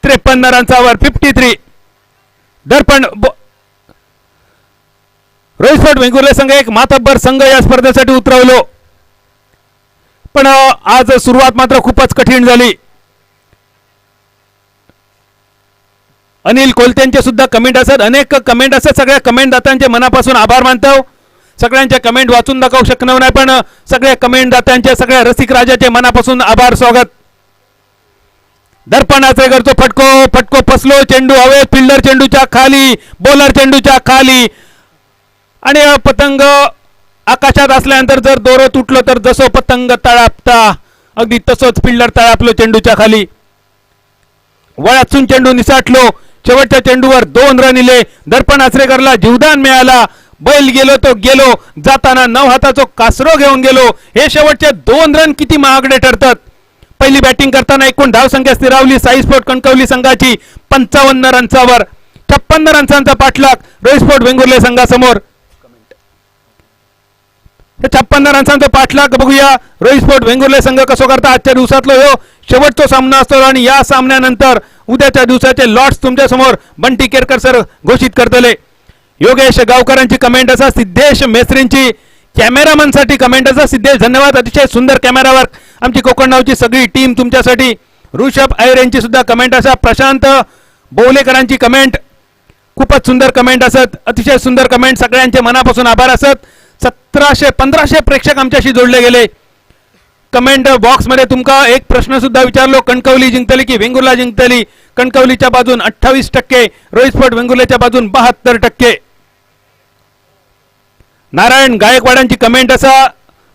Speaker 1: 53 रन्सावर 53. दर्पण रोहित स्पोर्ट वेंगुर्ले संघ एक मातब्बर संघ या स्पर्धेसाठी उतरवलो. पण आज सुरुवात मात्र खूपच कठीण झाली. अनिल कोलतेंचे सुद्धा कमेंट असत. अनेक कमेंट असत. सगळ्या कमेंट दात्यांचे मनापासून आभार मानतो. सगळ्यांच्या कमेंट वाचून दाखवू शकणार नाही पण सगळ्या कमेंट दात्यांचे सगळ्या रसिक राजाचे मनापासून आभार स्वागत. दर्पण आचरेकरचा फटको फसलो. चेंडू हवेत. फिल्डर चेंडूच्या खाली. बॉलर चेंडूच्या खाली आणि पतंग आकाशात असल्यानंतर जर दोरं तुटलं तर जसं पतंग तळापता अगदी तसंच फिल्डर तळापलो चेंडूच्या खाली. वळातून चेंडू निसाटलो. शेवटच्या चेंडूवर 2 रन इले. दर्पण आचरेकरला जीवदान मिळाला. बैल गेलो तो गेलो. जाताना 9 हाताचा कासरो घेऊन गेलो. हे शेवटचे 2 रन किती महागडे ठरतात. पहिली बॅटिंग करताना एकूण धावसंख्या स्थिरावली साई स्पोर्ट कणकवली संघाची 55 रन्सावर. 56 रन्सांचा पाठलाग रोहित स्पोर्ट वेंगुर्ले संघासमोर. 56 रन्सांचा पाठलाग बघूया रोहित स्पोर्ट वेंगुर्ले संघ कसं करता. आजच्या दिवसातला हो शेवटचा सामना असतो आणि या सामन्यानंतर उद्याच्या दिवसाचे लॉट्स तुमच्या समोर बंटी केरकर सर घोषित करतले. योगेश गावकरांची कमेंट असा. सिद्धेश मेस्त्रींची कॅमेरामन साठी कमेंट असा. सिद्धेश धन्यवाद. अतिशय सुंदर कॅमेरावर आमची कोकण नावची सगळी टीम तुमच्यासाठी. ऋषभ अयर यांची सुद्धा कमेंट असा. प्रशांत बोवलेकरांची कमेंट खूपच सुंदर कमेंट असत. अतिशय सुंदर कमेंट. सगळ्यांचे मनापासून आभार असत. 1700-1500 प्रेक्षक आमच्याशी जोडले गेले. कमेंट बॉक्स मध्ये तुमका एक प्रश्न सुद्धा विचारलो. कणकवली जिंकतली की वेंगुर्ला जिंकतली. कणकवलीच्या बाजून 28%. रोहित स्पोर्ट वेंगुर्लेच्या बाजून 72%. नारायण गायकवाडांची कमेंट असा.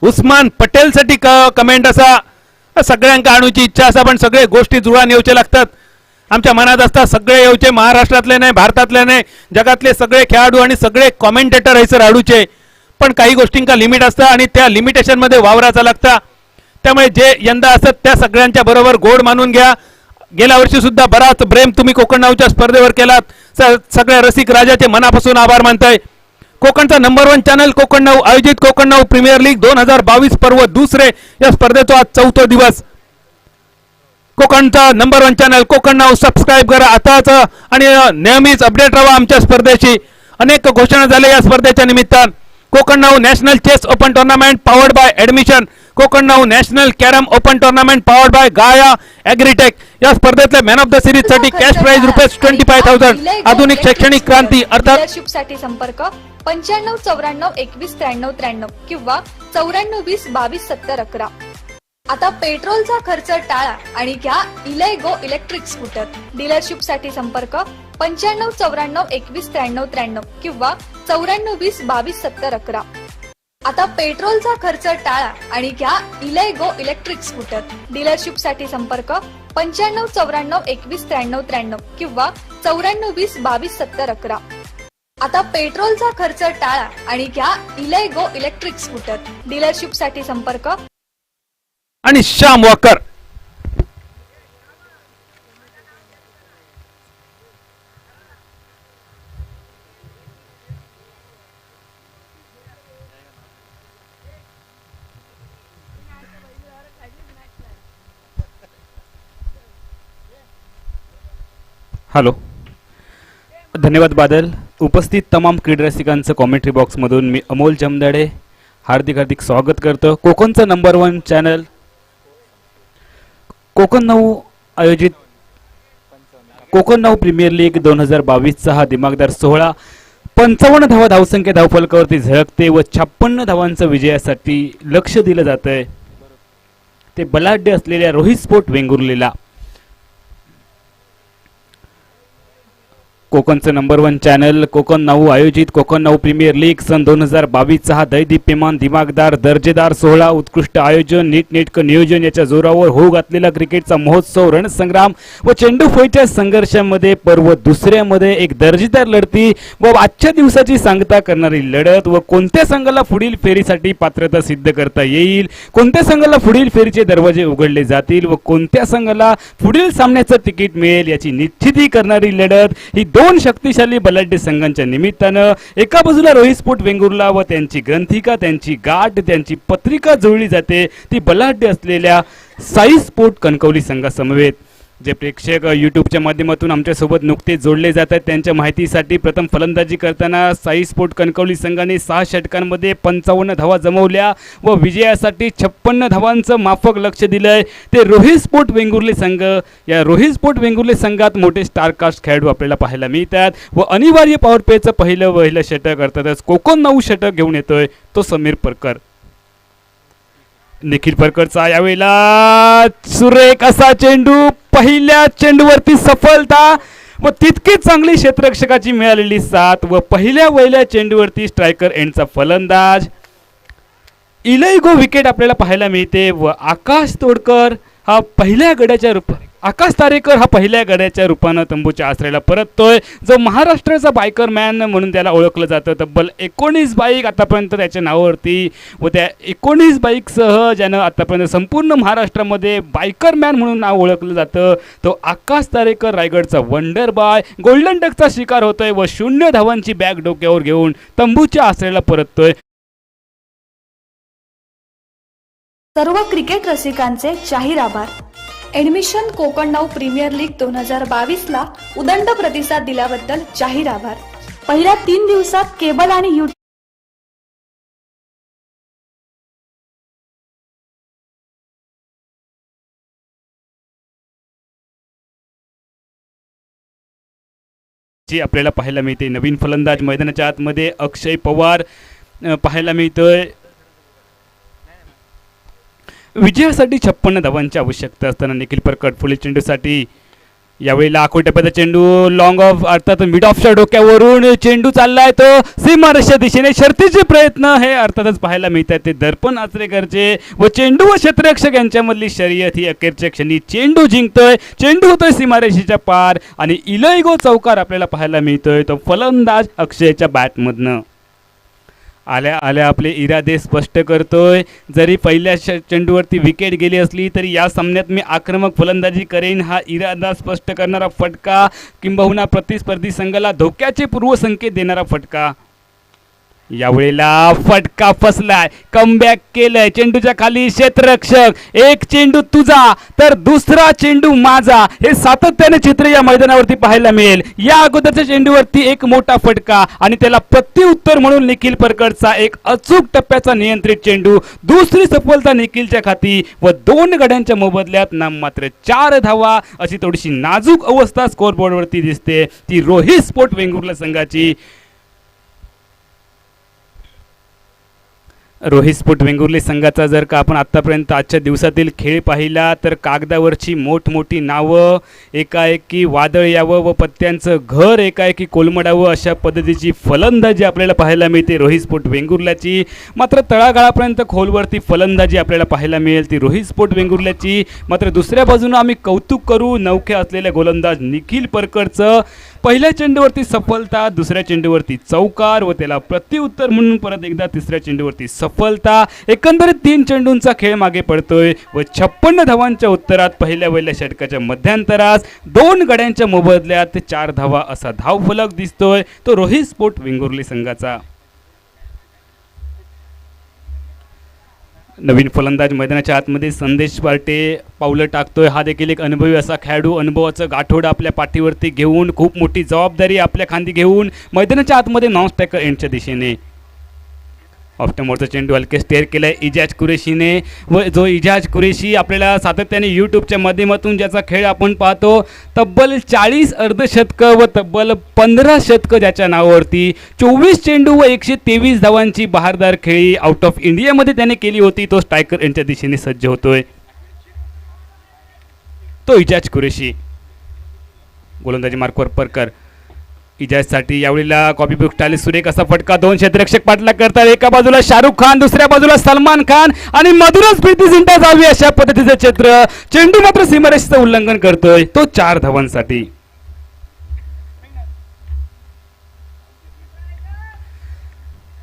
Speaker 1: उस्मान पटेल साठी कमेंट असा. सगळ्यांका आणूची इच्छा असा पण सगळे गोष्टी जुळान येऊचे लागतात. आमच्या मनात असतात सगळे येऊचे. महाराष्ट्रातले नाही, भारतातले नाही, जगातले सगळे खेळाडू आणि सगळे कॉमेंटेटर हैसर हाडूचे. पण काही गोष्टींका लिमिट असतं आणि त्या लिमिटेशन मध्ये वावराचा लागता. त्यामुळे जे यंदा असत त्या सगळ्यांच्या बरोबर गोड मानून घ्या. गेल्या वर्षी सुद्धा बराच प्रेम तुम्ही कोकण नावच्या स्पर्धेवर केलात. सगळ्या रसिक राजाचे मनापासून आभार मानतोय. कोकणचा नंबर 1 चॅनल कोकण नाऊ आयोजित कोकण नाऊ प्रीमियर लीग 2022 पर्व दुसरे या स्पर्धेचा आज 4था दिवस. कोकणचा number 1 channel Konkan now subscribe करा आताच आणि नेहमीच अपडेट राहा आमच्या स्पर्धेची. अनेक घोषणा झाल्या या स्पर्धेच्या निमित्तानं. Konkan now national chess open tournament powered by admission, Konkan now national carrom open tournament powered by Gaia Agritech. या स्पर्धेतल्या मॅन ऑफ द सिरीज साठी कॅश प्राइज ₹25,000. आधुनिक शैक्षणिक क्रांती अर्थात
Speaker 6: डीलरशिप साठी संपर्क 95 94 21 93 93 किंवा 94 20 22 70 11. आता पेट्रोलचा खर्च टाळा आणि घ्या इलेगो इलेक्ट्रिक स्कूटर. डीलरशिप साठी संपर्क 95 94 21 93 93 किंवा 94 20 22 70 11. आता पेट्रोलचा खर्च टाळा आणि घ्या इलेगो इलेक्ट्रिक स्कूटर. डीलरशिप साठी संपर्क 95 94 21 93 93 किंवा 94 20 22 70 11. आता पेट्रोलचा खर्च टाळा आणि घ्या इलेगो इलेक्ट्रिक स्कूटर. डीलरशिप साठी संपर्क
Speaker 1: आणि श्याम वॉकर.
Speaker 7: हॅलो, धन्यवाद बादल. उपस्थित तमाम क्रीडा रसिकांचं कॉमेंट्री बॉक्समधून मी अमोल जमदाडे हार्दिक स्वागत करतो. कोकणचं नंबर 1 चॅनल कोकण नाऊ आयोजित कोकण नाऊ प्रीमियर लीग 2022चा हा दिमागदार सोहळा 55 धावा धावसंख्या धावफलकावरती झळकते व 56 धावांचं विजयासाठी लक्ष दिलं जातंय ते बलाढ्य असलेल्या रोहित स्पोर्ट वेंगुर्लेला. कोकणचं नंबर 1 चॅनल कोकण नाऊ आयोजित कोकण नाऊ प्रीमियर लीग सन 2022चा हा दैदिप्यमान दिमागदार दर्जेदार सोहळा, उत्कृष्ट आयोजन, नीटनेटकं नियोजन याच्या जोरावर होऊ घातलेला क्रिकेटचा महोत्सव, रणसंग्राम व चेंडूफळीच्या संघर्षामध्ये पर्व दुसऱ्यामध्ये एक दर्जेदार लढती व आजच्या दिवसाची सांगता करणारी लढत व कोणत्या संघाला पुढील फेरीसाठी पात्रता सिद्ध करता येईल, कोणत्या संघाला पुढील फेरीचे दरवाजे उघडले जातील व कोणत्या संघाला पुढील सामन्याचं तिकीट मिळेल याची निश्चिती करणारी लढत ही 2 शक्तिशाली बलाढ्य संघांच्या निमित्तानं एका बाजूला रोहित स्पोर्ट वेंगुर्ला व त्यांची ग्रंथिका, त्यांची गाठ, त्यांची पत्रिका जुळली जाते ती बलाढ्य असलेल्या साई स्पोर्ट कणकवली संघासमवेत. जे प्रेक्षक यूट्यूबच्या माध्यमातून आमच्यासोबत नुकतेच जोडले जात आहेत त्यांच्या माहितीसाठी प्रथम फलंदाजी करताना साई स्पोर्ट कणकवली संघाने 6 षटकांमध्ये 55 धावा जमवल्या व विजयासाठी 56 धावांचं माफक लक्ष दिलंय ते रोहित स्पोर्ट वेंगुर्ले संघ. या रोहित स्पोर्ट वेंगुर्ले संघात मोठे स्टारकास्ट खेळाडू आपल्याला पाहायला मिळतात व अनिवार्य पॉवर प्लेचं पहिलं षटक अर्थातच कोकण नाऊ षटक घेऊन येतोय तो समीर परकर. निखिल परकरचा यावेळेला सुरेख असा चेंडू, पहिल्या चेंडूवरती सफलता व तितकीच चांगली क्षेत्ररक्षकाची मिळालेली साथ व पहिल्या चेंडूवरती स्ट्रायकर एंडचा फलंदाज इलेगो विकेट आपल्याला पाहायला मिळते व आकाश तोडकर हा पहिल्या गड्याच्या आकाश तारेकर हा पहिल्या गड्याच्या रूपानं तंबूच्या आश्रयाला परततोय. जो महाराष्ट्राचा बायकर मॅन म्हणून त्याला ओळखलं जातं. तब्बल 19 बाईक आतापर्यंत त्याच्या नावावरती व त्या 19 बाईकसह ज्यानं आतापर्यंत संपूर्ण महाराष्ट्रामध्ये बायकर मॅन म्हणून नाव ओळखलं जातं तो आकाश तारेकर रायगडचा वंडर बाय गोल्डन डकचा शिकार होतोय व 0 धावांची बॅग डोक्यावर घेऊन तंबूच्या आश्रयाला परततोय.
Speaker 6: सर्व क्रिकेट रसिकांचे जाहीर आभार. Admission Konkan now premier league 2022ला उदंड प्रतिसाद दिल्याबद्दल जाहीर आभार. पहिल्या 3 दिवसात केबल आणि YouTube
Speaker 7: जी आपल्याला पाहायला मिळते. नवीन फलंदाज मैदानाच्या आतमध्ये अक्षय पवार पाहायला मिळतोय. विजयासाठी 56 धावांची आवश्यकता असताना निखिल परकर फुले चेंडूसाठी यावेळेला आखोट्यापाचा चेंडू लॉंग ऑफ अर्थात मिड ऑफच्या डोक्यावरून चेंडू चाललाय तो सीमारेषा दिशेने. शर्तीचे प्रयत्न हे अर्थातच पाहायला मिळतात ते दर्पण आचरेकरचे व चेंडू व क्षेत्ररक्षक यांच्यामधली शर्यत ही अखेरच्या क्षणी चेंडू जिंकतोय. चेंडू होतोय सीमारेषेच्या पार आणि इलेगो चौकार आपल्याला पाहायला मिळतोय तो फलंदाज अक्षयच्या बॅटमधनं. आल्या आल्या आपले इरादे स्पष्ट करतोय. जरी पहिल्या चेंडूवरती विकेट गेली असली तरी या सामन्यात मी आक्रमक फलंदाजी करेन हा इरादा स्पष्ट करणारा फटका, किंबहुना प्रतिस्पर्धी संघाला धोक्याचे पूर्वसंकेत देणारा फटका. यावेळेला फटका फसलाय, कमबॅक केलंय. चेंडूच्या खाली क्षेत्ररक्षक, एक चेंडू तुझा तर दुसरा चेंडू माझा, हे सातत्याने चित्र या मैदानावरती पाहायला मिळेल. या अगोदरच्या चेंडूवरती एक मोठा फटका आणि त्याला प्रत्युत्तर म्हणून निखिल परकडचा एक अचूक टप्प्याचा नियंत्रित चेंडू. दुसरी सफलता निखिलच्या खाती व 2 गड्यांच्या मोबदल्यात नाममात्र 4 धावा. अशी थोडीशी नाजूक अवस्था स्कोअरबोर्डवरती दिसते, ती रोहित स्पोर्ट वेंगुर्ला संघाची. रोहित स्पोर्ट वेंगुर्ले संघाचा जर का आपण आत्तापर्यंत आजच्या दिवसातील खेळ पाहिला तर कागदावरची मोठमोठी नावं एकाएकी वादळ यावं व पत्त्यांचं घर एकाएकी कोलमडावं अशा पद्धतीची फलंदाजी आपल्याला पाहायला मिळते रोहित स्पोर्ट वेंगुर्ल्याची. मात्र तळागाळापर्यंत खोलवरती फलंदाजी आपल्याला पाहायला मिळेल ती रोहित स्पोर्ट वेंगुर्ल्याची. मात्र दुसऱ्या बाजूनं आम्ही कौतुक करू नवखे असलेल्या गोलंदाज निखिल परकडचं. पहिल्या चेंडूवरती सफलता, दुसऱ्या चेंडूवरती चौकार व त्याला प्रत्युत्तर म्हणून परत एकदा तिसऱ्या चेंडूवरती सफलता. एकंदरीत 3 चेंडूंचा खेळ मागे पडतोय व 56 धावांच्या उत्तरात पहिल्या षटकाच्या मध्यांतरास 2 गड्यांच्या मोबदल्यात 4 धावा असा धावफलक दिसतोय तो रोहित स्पोर्ट वेंगुर्ले संघाचा. नवीन फलंदाज मैदानाच्या आतमध्ये संदेश पार्टे पावलं टाकतोय. हा देखील एक अनुभवी असा खेळाडू, अनुभवाचं गाठोडं आपल्या पाठीवरती घेऊन, खूप मोठी जबाबदारी आपल्या खांदी घेऊन मैदानाच्या आतमध्ये नॉन स्ट्रायकर एंडच्या दिशेने. ऑफ्टमोरचा चेंडू हलके स्टेअर केलाय इजाज कुरेशीने व जो इजाज कुरेशी आपल्याला सातत्याने यूट्यूबच्या माध्यमातून ज्याचा खेळ आपण पाहतो, तब्बल 40 अर्धशतकं व तब्बल 15 शतकं ज्याच्या नावावरती, 24 चेंडू व 123 धावांची बहारदार खेळी आउट ऑफ इंडियामध्ये त्याने केली होती. तो स्ट्रायकर यांच्या दिशेने सज्ज होतोय तो इजाज कुरेशी. गोलंदाजी मार्कवर परकर इजाजसाठी यावेळेला कॉपी बुक टाले सुरेख असा फटका. 2 क्षेत्ररक्षक पाठलाग करतात. एका बाजूला शाहरुख खान, दुसऱ्या बाजूला सलमान खान आणि मधूनच प्रीती झिंटा जावी अशा पद्धतीचं चित्र. चेंडू मात्र सीमारेषेचं उल्लंघन करतोय तो 4 धावांसाठी.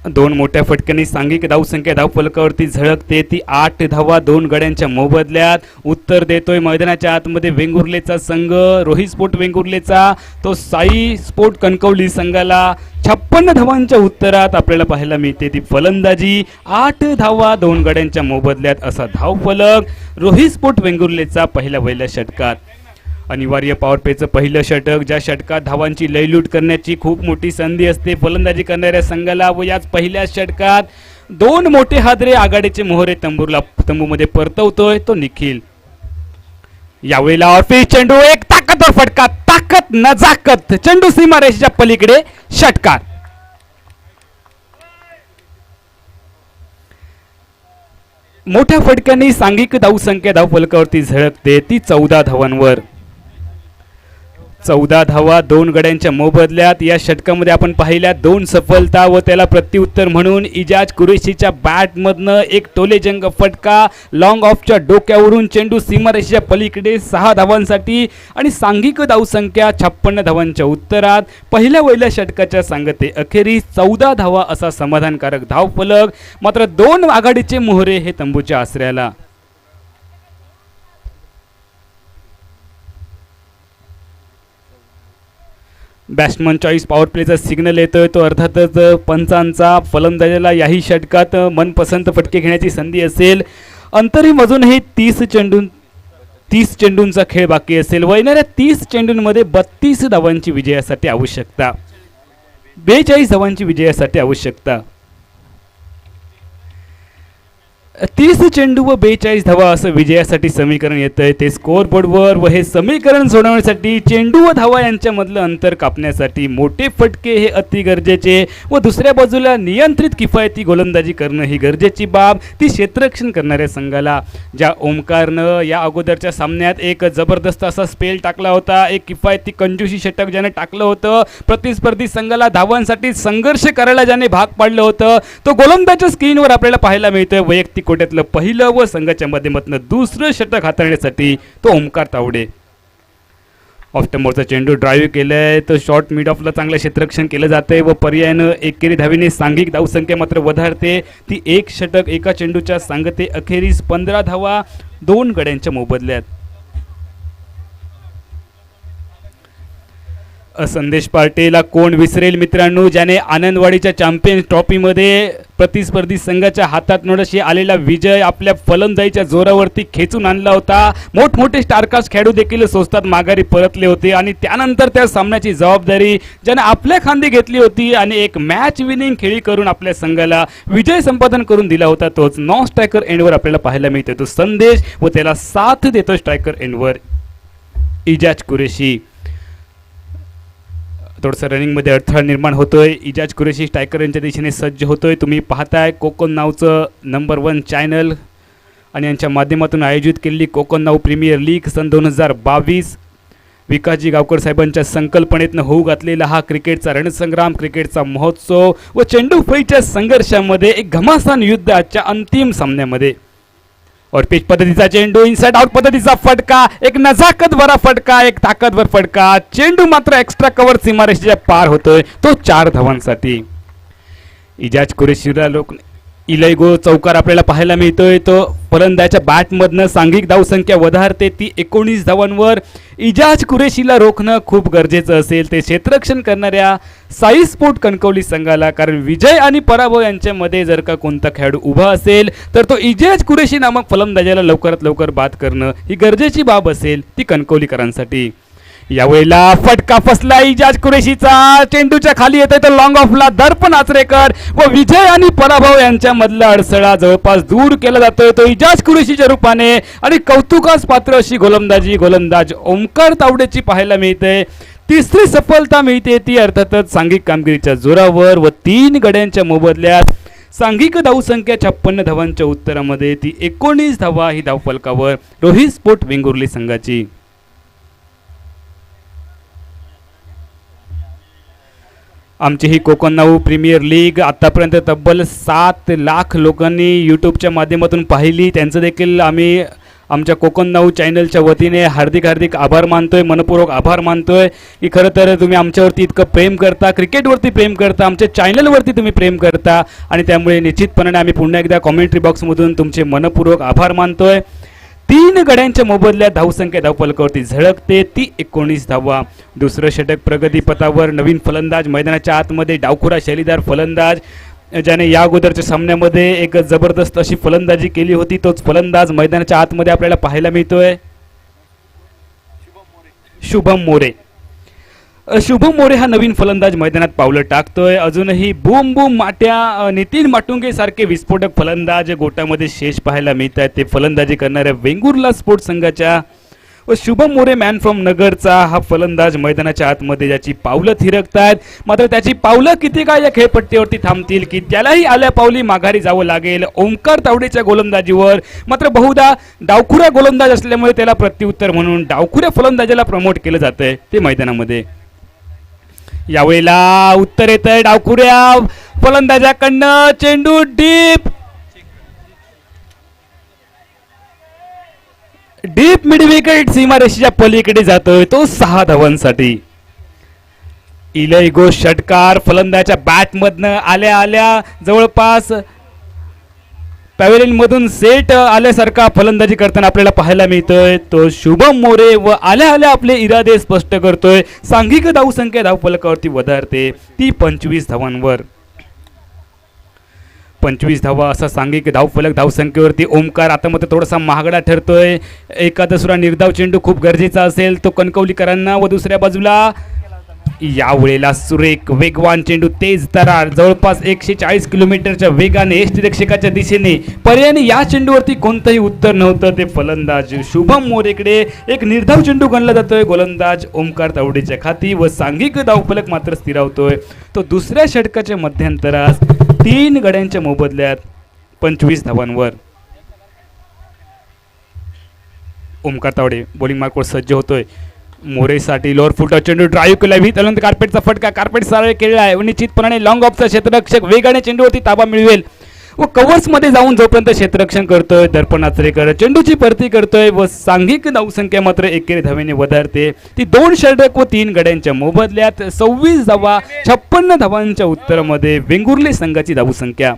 Speaker 7: 2 मोठ्या फटक्यांनी सांघिक धावसंख्या धावफलकावरती झळकते ती 8 धावा 2 गड्यांच्या मोबदल्यात. उत्तर देतोय मैदानाच्या आतमध्ये वेंगुर्लेचा संघ, रोहित स्पोर्ट वेंगुर्लेचा. तो साई स्पोर्ट कणकवली संघाला 56 धावांच्या उत्तरात आपल्याला पाहायला मिळते ती फलंदाजी. 8 धावा 2 गड्यांच्या मोबदल्यात असा धावफलक रोहित स्पोर्ट वेंगुर्लेचा पहिल्या षटकात. अनिवार्य पॉवर प्लेचं पहिलं षटक, ज्या षटकात धावांची लयलूट करण्याची खूप मोठी संधी असते फलंदाजी करणाऱ्या संघाला, व याच पहिल्या षटकात 2 मोठे हादरे आघाडीचे मोहरे तंबूमध्ये परतवतोय तो निखिल. यावेळेला ऑफिस चेंडू, एक ताकदवर फटका, ताकद नजाकत, चेंडू सीमारेषेच्या पलीकडे षटकार. मोठ्या फटक्यांनी सांघिक धावसंख्या धावफलकावरती झळकते ती 14 धावांवर. 14 धावा 2 गड्यांच्या मोबदल्यात. या षटकामध्ये आपण पाहिल्या 2 सफलता व त्याला प्रत्युत्तर म्हणून इजाज कुरेशीच्या बॅटमधनं एक टोलेजंग फटका. लॉंग ऑफच्या डोक्यावरून चेंडू सीमारेषेच्या पलीकडे 6 धावांसाठी आणि सांघिक धावसंख्या 56 धावांच्या उत्तरात. पहिल्या षटकाच्या सांगते अखेरीस 14 धावा असा समाधानकारक धावफलक. मात्र 2 आघाडीचे मोहरे हे तंबूच्या आसऱ्याला. बॅट्समन चॉईस पॉवर प्लेचा सिग्नल येतोय तो अर्थातच पंचांचा. फलंदाजाला याही षटकात मनपसंत फटके घेण्याची संधी असेल. अंतरिम अजूनही 30 चेंडूंचा खेळ बाकी असेल व येणाऱ्या 30 चेंडूंमध्ये 32 धावांची विजयासाठी आवश्यकता, 42 धावांची विजयासाठी आवश्यकता. 30 चेंडू व 42 धावा असं विजयासाठी समीकरण येतंय ते स्कोअरबोर्डवर. व हे समीकरण सोडवण्यासाठी चेंडू व धावा यांच्यामधलं अंतर कापण्यासाठी मोठे फटके हे अति गरजेचे व दुसऱ्या बाजूला नियंत्रित किफायती गोलंदाजी करणं ही गरजेची बाब. ती क्षेत्ररक्षण करणाऱ्या संघाला, ज्या ओमकारनं या अगोदरच्या सामन्यात एक जबरदस्त असा स्पेल टाकला होता, एक किफायती कंजूसी षटक ज्याने टाकलं होतं, प्रतिस्पर्धी संघाला धावांसाठी संघर्ष करायला ज्याने भाग पाडलं होतं, तो गोलंदाजच्या स्क्रीनवर आपल्याला पाहायला मिळतोय. वैयक्तिक कोट्यातलं पहिलं व संघाच्या माध्यमातून दुसरं षटक हाताळण्यासाठी तो ओमकार तावडे. ऑफ्टमोरचा चेंडू ड्राईव्ह केलाय तो शॉर्ट मिड ऑफला चांगलं क्षेत्ररक्षण केलं जातंय व पर्यायानं एकेरी धावीने सांघिक धावसंख्या मात्र वधारते. ती एक षटक एका चेंडूच्या सांगते. अखेरीस 15 धावा 2 गड्यांच्या मोबदल्यात. संदेश पार्टेला कोण विसरेल मित्रांनो, ज्याने आनंदवाडीच्या चॅम्पियन्स ट्रॉफीमध्ये प्रतिस्पर्धी संघाच्या हातात नोडशी आलेला विजय आपल्या फलंदाजीच्या जोरावरती खेचून आणला होता. मोठमोठे स्टारकास्ट खेळाडू देखील स्वस्तात माघारी परतले होते आणि त्यानंतर त्या सामन्याची जबाबदारी ज्याने आपल्या खांदी घेतली होती आणि एक मॅच विनिंग खेळी करून आपल्या संघाला विजय संपादन करून दिला होता, तोच नॉन स्ट्रायकर एंडवर आपल्याला पाहायला मिळतो. तो संदेश व त्याला साथ देतो स्ट्रायकर एंडवर इजाज कुरेशी. थोडंसं रनिंगमध्ये अडथळा निर्माण होतोय. इजाज कुरेशी स्ट्रायकर यांच्या दिशेने सज्ज होतोय. तुम्ही पाहताय कोकण नावचं नंबर 1 चॅनल आणि यांच्या माध्यमातून आयोजित केलेली कोकण नाव प्रीमियर लीग सन 2022 विकासजी गावकर साहेबांच्या संकल्पनेतनं होऊ घातलेला हा क्रिकेटचा रणसंग्राम, क्रिकेटचा महोत्सव व चेंडूफळीच्या संघर्षामध्ये एक घमासान युद्ध आजच्या अंतिम सामन्यामध्ये. और पिच पद्धतीचा चेंडू, इनसाइड आउट पद्धतीचा फटका, एक नजाकत भरा फटका, एक ताकदवर फटका. चेंडू मात्र एक्स्ट्रा कव्हर सीमारेषेच्या पार होतोय, तो 4 धावांसाठी. इजाज कुरेशीला इलैगो चौकार आपल्याला पाहायला मिळतोय. तो फलंदाच्या बॅटमधनं सांघिक धावसंख्या वधारते. ती 19 धावांवर. इजाज कुरेशीला रोखणं खूप गरजेचं असेल ते क्षेत्ररक्षण करणाऱ्या साई स्पोर्ट कणकवली संघाला, कारण विजय आणि पराभव यांच्यामध्ये जर का कोणता खेळाडू उभा असेल तर तो इजाज कुरेशी नामक फलंदाजाला लवकरात लवकर बाद करणं ही गरजेची बाब असेल ती कणकवलीकरांसाठी. यावेळेला फटका फसला इजाज कुरेशीचा. चेंडूच्या खाली येतोय तो लॉंग ऑफला दर्पण आचरेकर व विजय आणि पराभव यांच्यामधला अडसळा जवळपास दूर केला जातोय तो इजाज कुरेशीच्या रूपाने. आणि कौतुकास पात्र अशी गोलंदाज ओमकार तावडेची पाहायला मिळते. तिसरी सफलता मिळते ती अर्थातच सांघिक कामगिरीच्या जोरावर व 3 गड्यांच्या मोबदल्यात. सांघिक धावसंख्या 56 धावांच्या उत्तरामध्ये ती 19 धावा ही धावफलकावर रोहित स्पोर्ट वेंगुर्ले संघाची. आमची ही कोकण नाऊ प्रीमियर लीग आतापर्यंत तब्बल 7 लाख लोकांनी यूट्यूबच्या माध्यमातून पाहिली. त्यांचं देखील आम्ही आमच्या कोकण नाऊ चॅनलच्या वतीने हार्दिक आभार मानतोय, मनपूर्वक आभार मानतोय की खरं तर तुम्ही आमच्यावरती इतकं प्रेम करता, क्रिकेटवरती प्रेम करता, आमच्या चॅनलवरती तुम्ही प्रेम करता आणि त्यामुळे निश्चितपणे आम्ही पुन्हा एकदा कॉमेंट्री बॉक्समधून तुमचे मनपूर्वक आभार मानतोय. 3 गड्यांच्या मोबदल्यात धावसंख्या धावफलकावरती झळकते ती 19 धावा. दुसरं षटक प्रगतीपथावर. नवीन फलंदाज मैदानाच्या आतमध्ये डावखुरा शैलीदार फलंदाज ज्याने या अगोदरच्या सामन्यामध्ये एक जबरदस्त अशी फलंदाजी केली होती, तोच फलंदाज मैदानाच्या आतमध्ये आपल्याला पाहायला मिळतोय शुभम मोरे. शुभम मोरे हा नवीन फलंदाज मैदानात पावलं टाकतोय. अजूनही बूम बूम माट्या नितीन माटुंगे सारखे विस्फोटक फलंदाज गोटामध्ये शेष पाहायला मिळत आहेत. ते फलंदाजी करणाऱ्या वेंगुर्ला स्पोर्ट्स संघाच्या व शुभम मोरे मॅन फ्रॉम नगरचा हा फलंदाज मैदानाच्या आतमध्ये ज्याची पावलं थिरकतायत. मात्र त्याची पावलं किती काळ या खेळपट्टीवरती थांबतील की त्यालाही आल्या पावली माघारी जावं लागेल ओमकार तावडेच्या गोलंदाजीवर. मात्र बहुधा डावखुऱ्या गोलंदाज असल्यामुळे त्याला प्रत्युत्तर म्हणून डावखुऱ्या फलंदाजाला प्रमोट केलं जातंय ते मैदानामध्ये. यावेळेला उत्तर येत आहे डावखुऱ्या फलंदाजाकडनं. चेंडू डीप मिड विकेट सीमारेषेच्या पलीकडे जातोय तो 6 धावांसाठी. इलैगो षटकार फलंदाजाच्या बॅटमधनं आल्या जवळपास पॅव्हेलियन मधून सेट आल्यासारखा फलंदाजी करताना आपल्याला पाहायला मिळतोय तो शुभम मोरे व आल्या आपले इरादे स्पष्ट करतोय. सांघिक धावसंख्या धावफलकावरती वधारते ती 25 धावांवर. 25 धावा असा सांघिक धावफलक धावसंख्येवरती ओमकार आता मात्र थोडासा महागडा ठरतोय. एका दुसरा निर्धाव चेंडू खूप गरजेचा असेल तो कणकवलीकरांना व दुसऱ्या बाजूला यावेळेला सुरेख वेगवान चेंडू तेज तरार जवळपास 140 किलोमीटरच्या वेगाने यष्टिरक्षकाच्या दिशेने. पर्यायाने या चेंडूवरती कोणतंही उत्तर नव्हतं. ते फलंदाज शुभम मोरेकडे एक निर्धाव चेंडू गणला जातोय गोलंदाज ओमकार तावडेच्या खाती व सांघिक धावफलक मात्र स्थिरावतोय तो दुसऱ्या षटकाच्या मध्यंतरास 3 गड्यांच्या मोबदल्यात 25 धावांवर. ओमकार तावडे बॉलिंग मार्कवर सज्ज होतोय. मोरेसाठी लोअर फुटा चेंडू ड्राईव्ह केला विथ कार्पेटचा फटका. कार्पेट सरळ केलेला आहे. निश्चितपणे लॉंग ऑफचा क्षेत्ररक्षक वेगाने चेंडूवरती ताबा मिळवेल व कव्हर्समध्ये जाऊन जोपर्यंत क्षेत्ररक्षण करतोय दर्पण आचरेकर चेंडूची परती करतोय व सांघिक धावसंख्या मात्र एकेरी धावेने वधारते. ती 2 षटक व 3 गड्यांच्या मोबदल्यात 26 धावा 56 धावांच्या उत्तरामध्ये वेंगुर्ले संघाची धावसंख्या.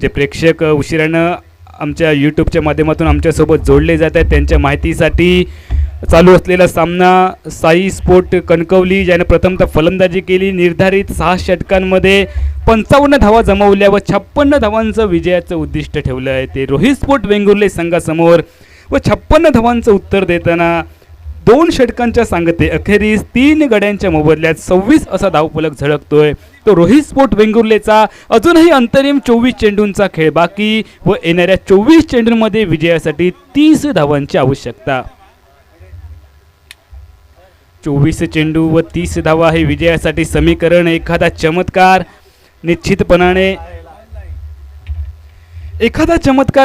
Speaker 7: जे प्रेक्षक उशिरानं आमच्या यूट्यूबच्या माध्यमातून आमच्यासोबत जोडले जात आहेत त्यांच्या माहितीसाठी चालू असलेला सामना साई स्पोर्ट कणकवली ज्याने प्रथमतः फलंदाजी केली. निर्धारित 6 षटकांमध्ये 55 धावा जमवल्या व 56 धावांचं विजयाचं उद्दिष्ट ठेवलं आहे. ते रोहित स्पोर्ट वेंगुर्ले संघासमोर व 56 धावांचं उत्तर देताना 2 षटकांच्या सांगते अखेरीस 3 गड्यांच्या मोबदल्यात 26 असा धावफलक झळकतोय. तो रोहित स्पोर्ट वेंगुर्लेचा अजूनही अंतरिम 24 चेंडूंचा खेळ बाकी व येणाऱ्या 24 चेंडूंमध्ये विजयासाठी 30 धावांची आवश्यकता. 24 चेंडू व 30 धावा हे विजयासाठी समीकरण. एखादा चमत्कार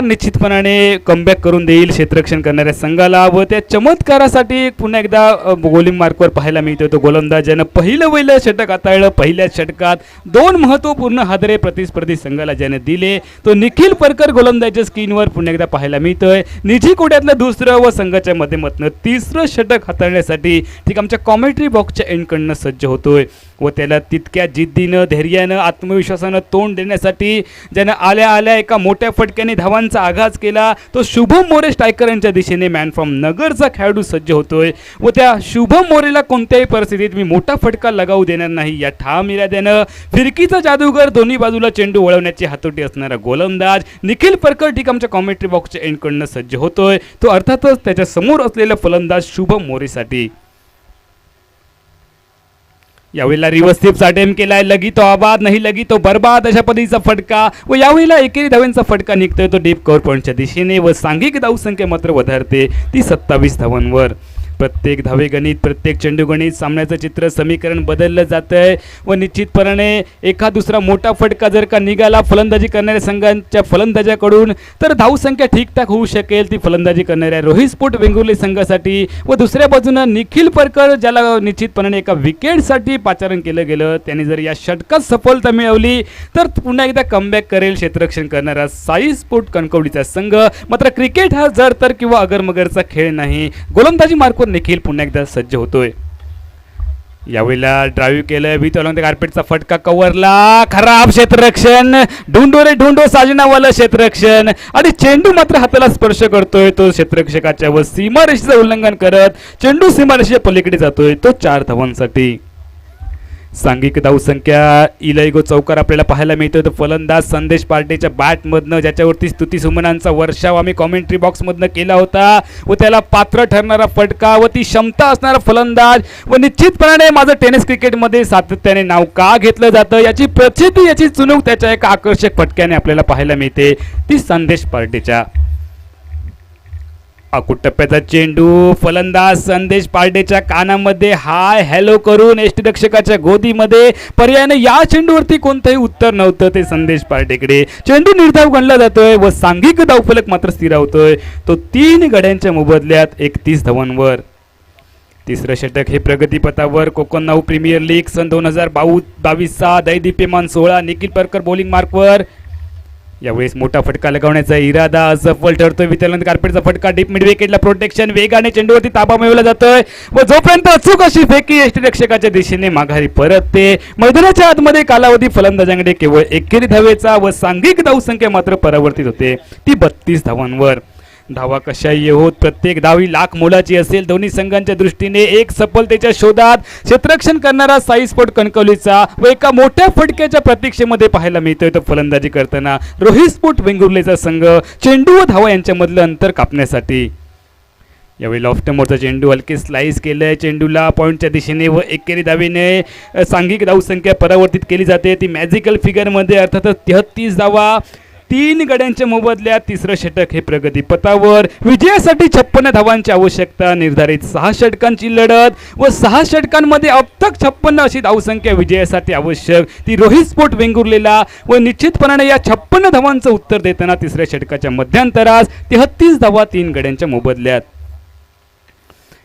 Speaker 7: निश्चितपणाने कमबॅक करून देईल क्षेत्ररक्षण करणाऱ्या संघाला व त्या चमत्कारासाठी पुन्हा एकदा गोलिंग मार्कवर पाहायला मिळतो. तो गोलंदाज ज्यानं पहिलं षटक हाताळलं. पहिल्याच षटकात 2 महत्त्वपूर्ण हादरे प्रतिस्पर्धी संघाला ज्याने दिले तो निखिल परकर गोलंदाजच्या स्क्रीनवर पुन्हा एकदा पाहायला मिळतोय. निजी कोट्यातलं 2रं व संघाच्या माध्यमातून 3रं षटक हाताळण्यासाठी ठीक आमच्या कॉमेंट्री बॉक्सच्या एंडकडनं सज्ज होतोय व त्याला तितक्या जिद्दीनं धैर्यानं आत्मविश्वासानं तोंड देण्यासाठी ज्यानं आल्या एका मोठ्या फटक्याने धावांचा आघात केला तो शुभम मोरे स्ट्रायकर यांच्या दिशेने मॅन फ्रॉम नगरचा खेळाडू सज्ज होतोय व त्या शुभम मोरेला कोणत्याही परिस्थितीत मी मोठा फटका लगावू देणार नाही या ठाम इराद्यानं फिरकीचा जादूगर दोन्ही बाजूला चेंडू वळवण्याची हातोटी असणारा गोलंदाज निखिल परकर ठीक आमच्या कॉमेंट्री बॉक्सच्या एंडकडनं सज्ज होतोय. तो अर्थातच त्याच्या समोर असलेला फलंदाज शुभम मोरेसाठी. यावेळेला रिव्हर्स स्लिपचा अटेम्प्ट केलाय. लगी तो आबाद नाही लगी तो बर्बाद अशा पद्धतीचा फटका व यावेळेला एकेरी धावांचा फटका निघतोय तो डीप कव्हर पॉईंटच्या दिशेने व सांघिक धावसंख्या मात्र वधारते ती 27 धावांवर. प्रत्येक धावे गणित प्रत्येक चेंडू गणित सामन्याचं चित्र समीकरण बदललं जातं आहे व निश्चितपणाने एका दुसरा मोठा फटका जर का निघाला फलंदाजी करणाऱ्या संघांच्या फलंदाजाकडून तर धावसंख्या ठीकठाक होऊ शकेल ती फलंदाजी करणाऱ्या रोहित स्पोर्ट वेंगुर्ले संघासाठी व दुसऱ्या बाजूनं निखिल परकर ज्याला निश्चितपणाने एका विकेटसाठी पाचारण केलं गेलं त्याने जर या षटकात सफलता मिळवली तर पुन्हा एकदा कमबॅक करेल क्षेत्ररक्षण करणारा साई स्पोर्ट कणकवलीचा संघ. मात्र क्रिकेट हा जर तर किंवा अगरमगरचा खेळ नाही. गोलंदाजी मार्कवर निखिल पुन्हा एकदा सज्ज होतोय. यावेळेला ड्राईव्ह केलं विथ अलॉंग द कार्पेटचा फटका कव्हरला खराब क्षेत्ररक्षण ढूंढो साजनावाला क्षेत्ररक्षण आणि चेंडू मात्र हाताला स्पर्श करतोय तो क्षेत्ररक्षकाच्या व सीमारेषेचं उल्लंघन करत चेंडू सीमारेषेच्या पलीकडे जातोय तो 4 धावांसाठी. सांघिक धावसंख्या इलाइगो चौकार आपल्याला पाहायला मिळतोय. तो फलंदाज संदेश पार्टेच्या बॅटमधनं ज्याच्यावरती स्तुती सुमनांचा वर्षाव आम्ही कॉमेंट्री बॉक्समधनं केला होता व त्याला पात्र ठरणारा फटका व ती क्षमता असणारा फलंदाज व निश्चितपणाने माझं टेनिस क्रिकेटमध्ये सातत्याने नाव का घेतलं जातं याची प्रचिती याची चुणूक त्याच्या एका आकर्षक फटक्याने आपल्याला पाहायला मिळते ती संदेश पार्टेच्या. टप्प्याचा चेंडू फलंदाज संदेश पार्टेच्या कानामध्ये हाय हॅलो करून यष्टीरक्षकाच्या गोदीमध्ये पर्यायाने या चेंडूवरती कोणतंही उत्तर नव्हतं ते संदेश पार्टेकडे. चेंडू निर्धाव गणला जातोय व सांघिक धावफलक मात्र स्थिरावतोय तो 3 गड्यांच्या मोबदल्यात 31 धावांवर. 3रं षटक हे प्रगतीपथावर कोकण नाऊ प्रीमियर लीग सन 2022 दैदिप्यमान 16 निखिल परकर बॉलिंग मार्कवर. यावेळेस मोठा फटका लगावण्याचा इरादा असफल ठरतोय. वितरण कार्पेटचा फटका डीप मिड विकेटला प्रोटेक्शन वेगाने चेंडूवरती ताबा मिळवला जातोय व जोपर्यंत अचूक अशी फेकी यष्टीरक्षकाच्या दिशेने माघारी परतते. मैदानाच्या आतमध्ये कालावधी फलंदाजांकडे केवळ एकेरी धावेचा व सांघिक धावसंख्या मात्र परावर्तित होते ती 32 धावांवर. धावा कशाही होत प्रत्येक धावी लाख मोलाची असेल. दोन्ही संघांच्या दृष्टीने एक सफलतेच्या शोधात क्षेत्ररक्षण करणारा साई स्पोर्ट कणकवलीचा व एका मोठ्या फटक्याच्या प्रतीक्षेमध्ये पाहायला मिळतोय तो फलंदाजी करताना रोहित स्पोर्ट वेंगुर्लेचा संघ चेंडू व धावा यांच्यामधलं अंतर कापण्यासाठी. यावेळी लॉफ्टमोरचा चेंडू हलके स्लाइस केलंय चेंडूला पॉईंटच्या दिशेने व एकेरी धावेने सांघिक धावसंख्या परावर्तित केली जाते ती मॅजिकल फिगरमध्ये अर्थातच 33 धावा 3 गड्यांच्या मोबदल्यात. 3रं षटक हे प्रगतीपथावर विजयासाठी 56 धावांची आवश्यकता. निर्धारित 6 षटकांची लढत व 6 षटकांमध्ये अबतक 56 अशी धावसंख्या विजयासाठी आवश्यक ती रोहित स्पोर्ट वेंगुर्लेला व निश्चितपणाने या 56 धावांचं उत्तर देताना 3ऱ्या षटकाच्या मध्यांतरास 33 धावा 3 गड्यांच्या मोबदल्यात.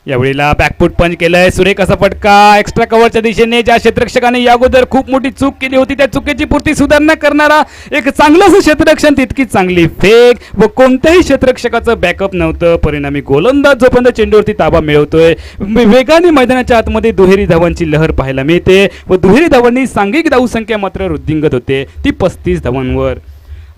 Speaker 7: यावेळेला बॅकफूट पंच केलंय, सुरेख असा फटका एक्स्ट्रा कव्हरच्या दिशेने. ज्या क्षेत्ररक्षकाने या अगोदर खूप मोठी चूक केली होती त्या चुकीची पूर्ती सुधारणा करणारा एक चांगलंच क्षेत्ररक्षण, तितकीच चांगली फेक व कोणत्याही क्षेत्ररक्षकाचं बॅकअप नव्हतं. परिणामी गोलंदाज जोपर्यंत चेंडूवरती ताबा मिळवतोय वेगाने मैदानाच्या आतमध्ये दुहेरी धावांची लहर पाहायला मिळते व दुहेरी धावांनी सांघिक धावसंख्या मात्र वृद्धिंगत होते, ती 35 धावांवर.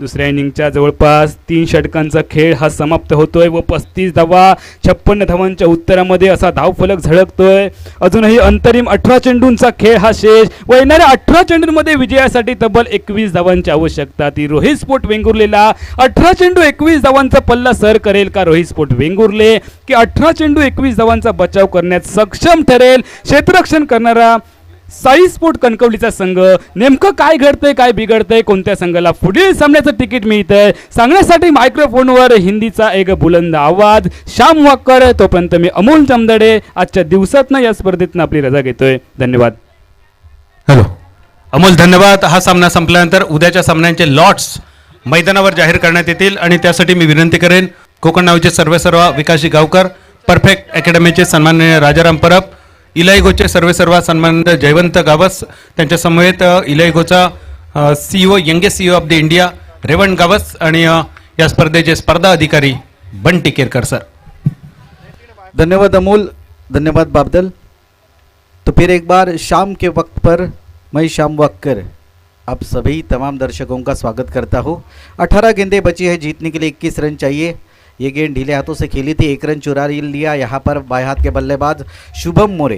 Speaker 7: दुसऱ्या इनिंगच्या जवळपास 3 षटकांचा खेळ हा समाप्त होतोय व 35 धावा 56 धावांच्या उत्तरामध्ये असा धावफलक झळकतोय. अजूनही अंतरिम 18 चेंडूंचा खेळ हा शेष व येणाऱ्या 18 चेंडूंमध्ये विजयासाठी तब्बल 21 धावांची आवश्यकता. ती रोहित स्पोर्ट वेंगुर्लेला 18 चेंडू 21 धावांचा पल्ला सर करेल का रोहित स्पोर्ट वेंगुर्ले, की 18 चेंडू 21 धावांचा बचाव करण्यात सक्षम ठरेल क्षेत्ररक्षण करणारा साई स्पोर्ट कणकवलीचा संघ. नेमकं काय घडतंय, काय बिघडतंय, कोणत्या संघाला पुढील सामन्याचं तिकीट मिळतंय सांगण्यासाठी मायक्रोफोनवर हिंदीचा एक बुलंद आवाज श्याम वाकर. तोपर्यंत मी अमोल जमदडे आजच्या दिवसातनं या स्पर्धेतनं आपली रजा घेतोय. धन्यवाद.
Speaker 1: हॅलो अमोल, धन्यवाद. हा सामना संपल्यानंतर उद्याच्या सामन्यांचे लॉट्स मैदानावर जाहीर करण्यात येतील आणि त्यासाठी मी विनंती करेन कोकण नावाचे सर्वेसर्वा विकासजी गावकर, परफेक्ट अकॅडमीचे सन्माननीय राजाराम परब, इलाईगोचे सर्वेसर्वा सन्माननीय जयवंत गावस, त्यांच्या समवेत इलाईगोचा CEO youngest CEO of the India Revan Gawas आणि या स्पर्धेचे स्पर्धा अधिकारी बंटी केरकर सर.
Speaker 3: धन्यवाद अमोल, धन्यवाद बाबदल. तो फिर एक बार शाम के वक्त पर मैं श्याम वाकर आप सभी तमाम दर्शकों का स्वागत करता हूँ. 18 गेंदें बची है, जीतने के लिए 21 रन चाहिए. ये गेंद ढीले हाथों से खेली थी, 1 रन चुरा लिया यहाँ पर बाएं हाथ के बल्लेबाज शुभम मोरे.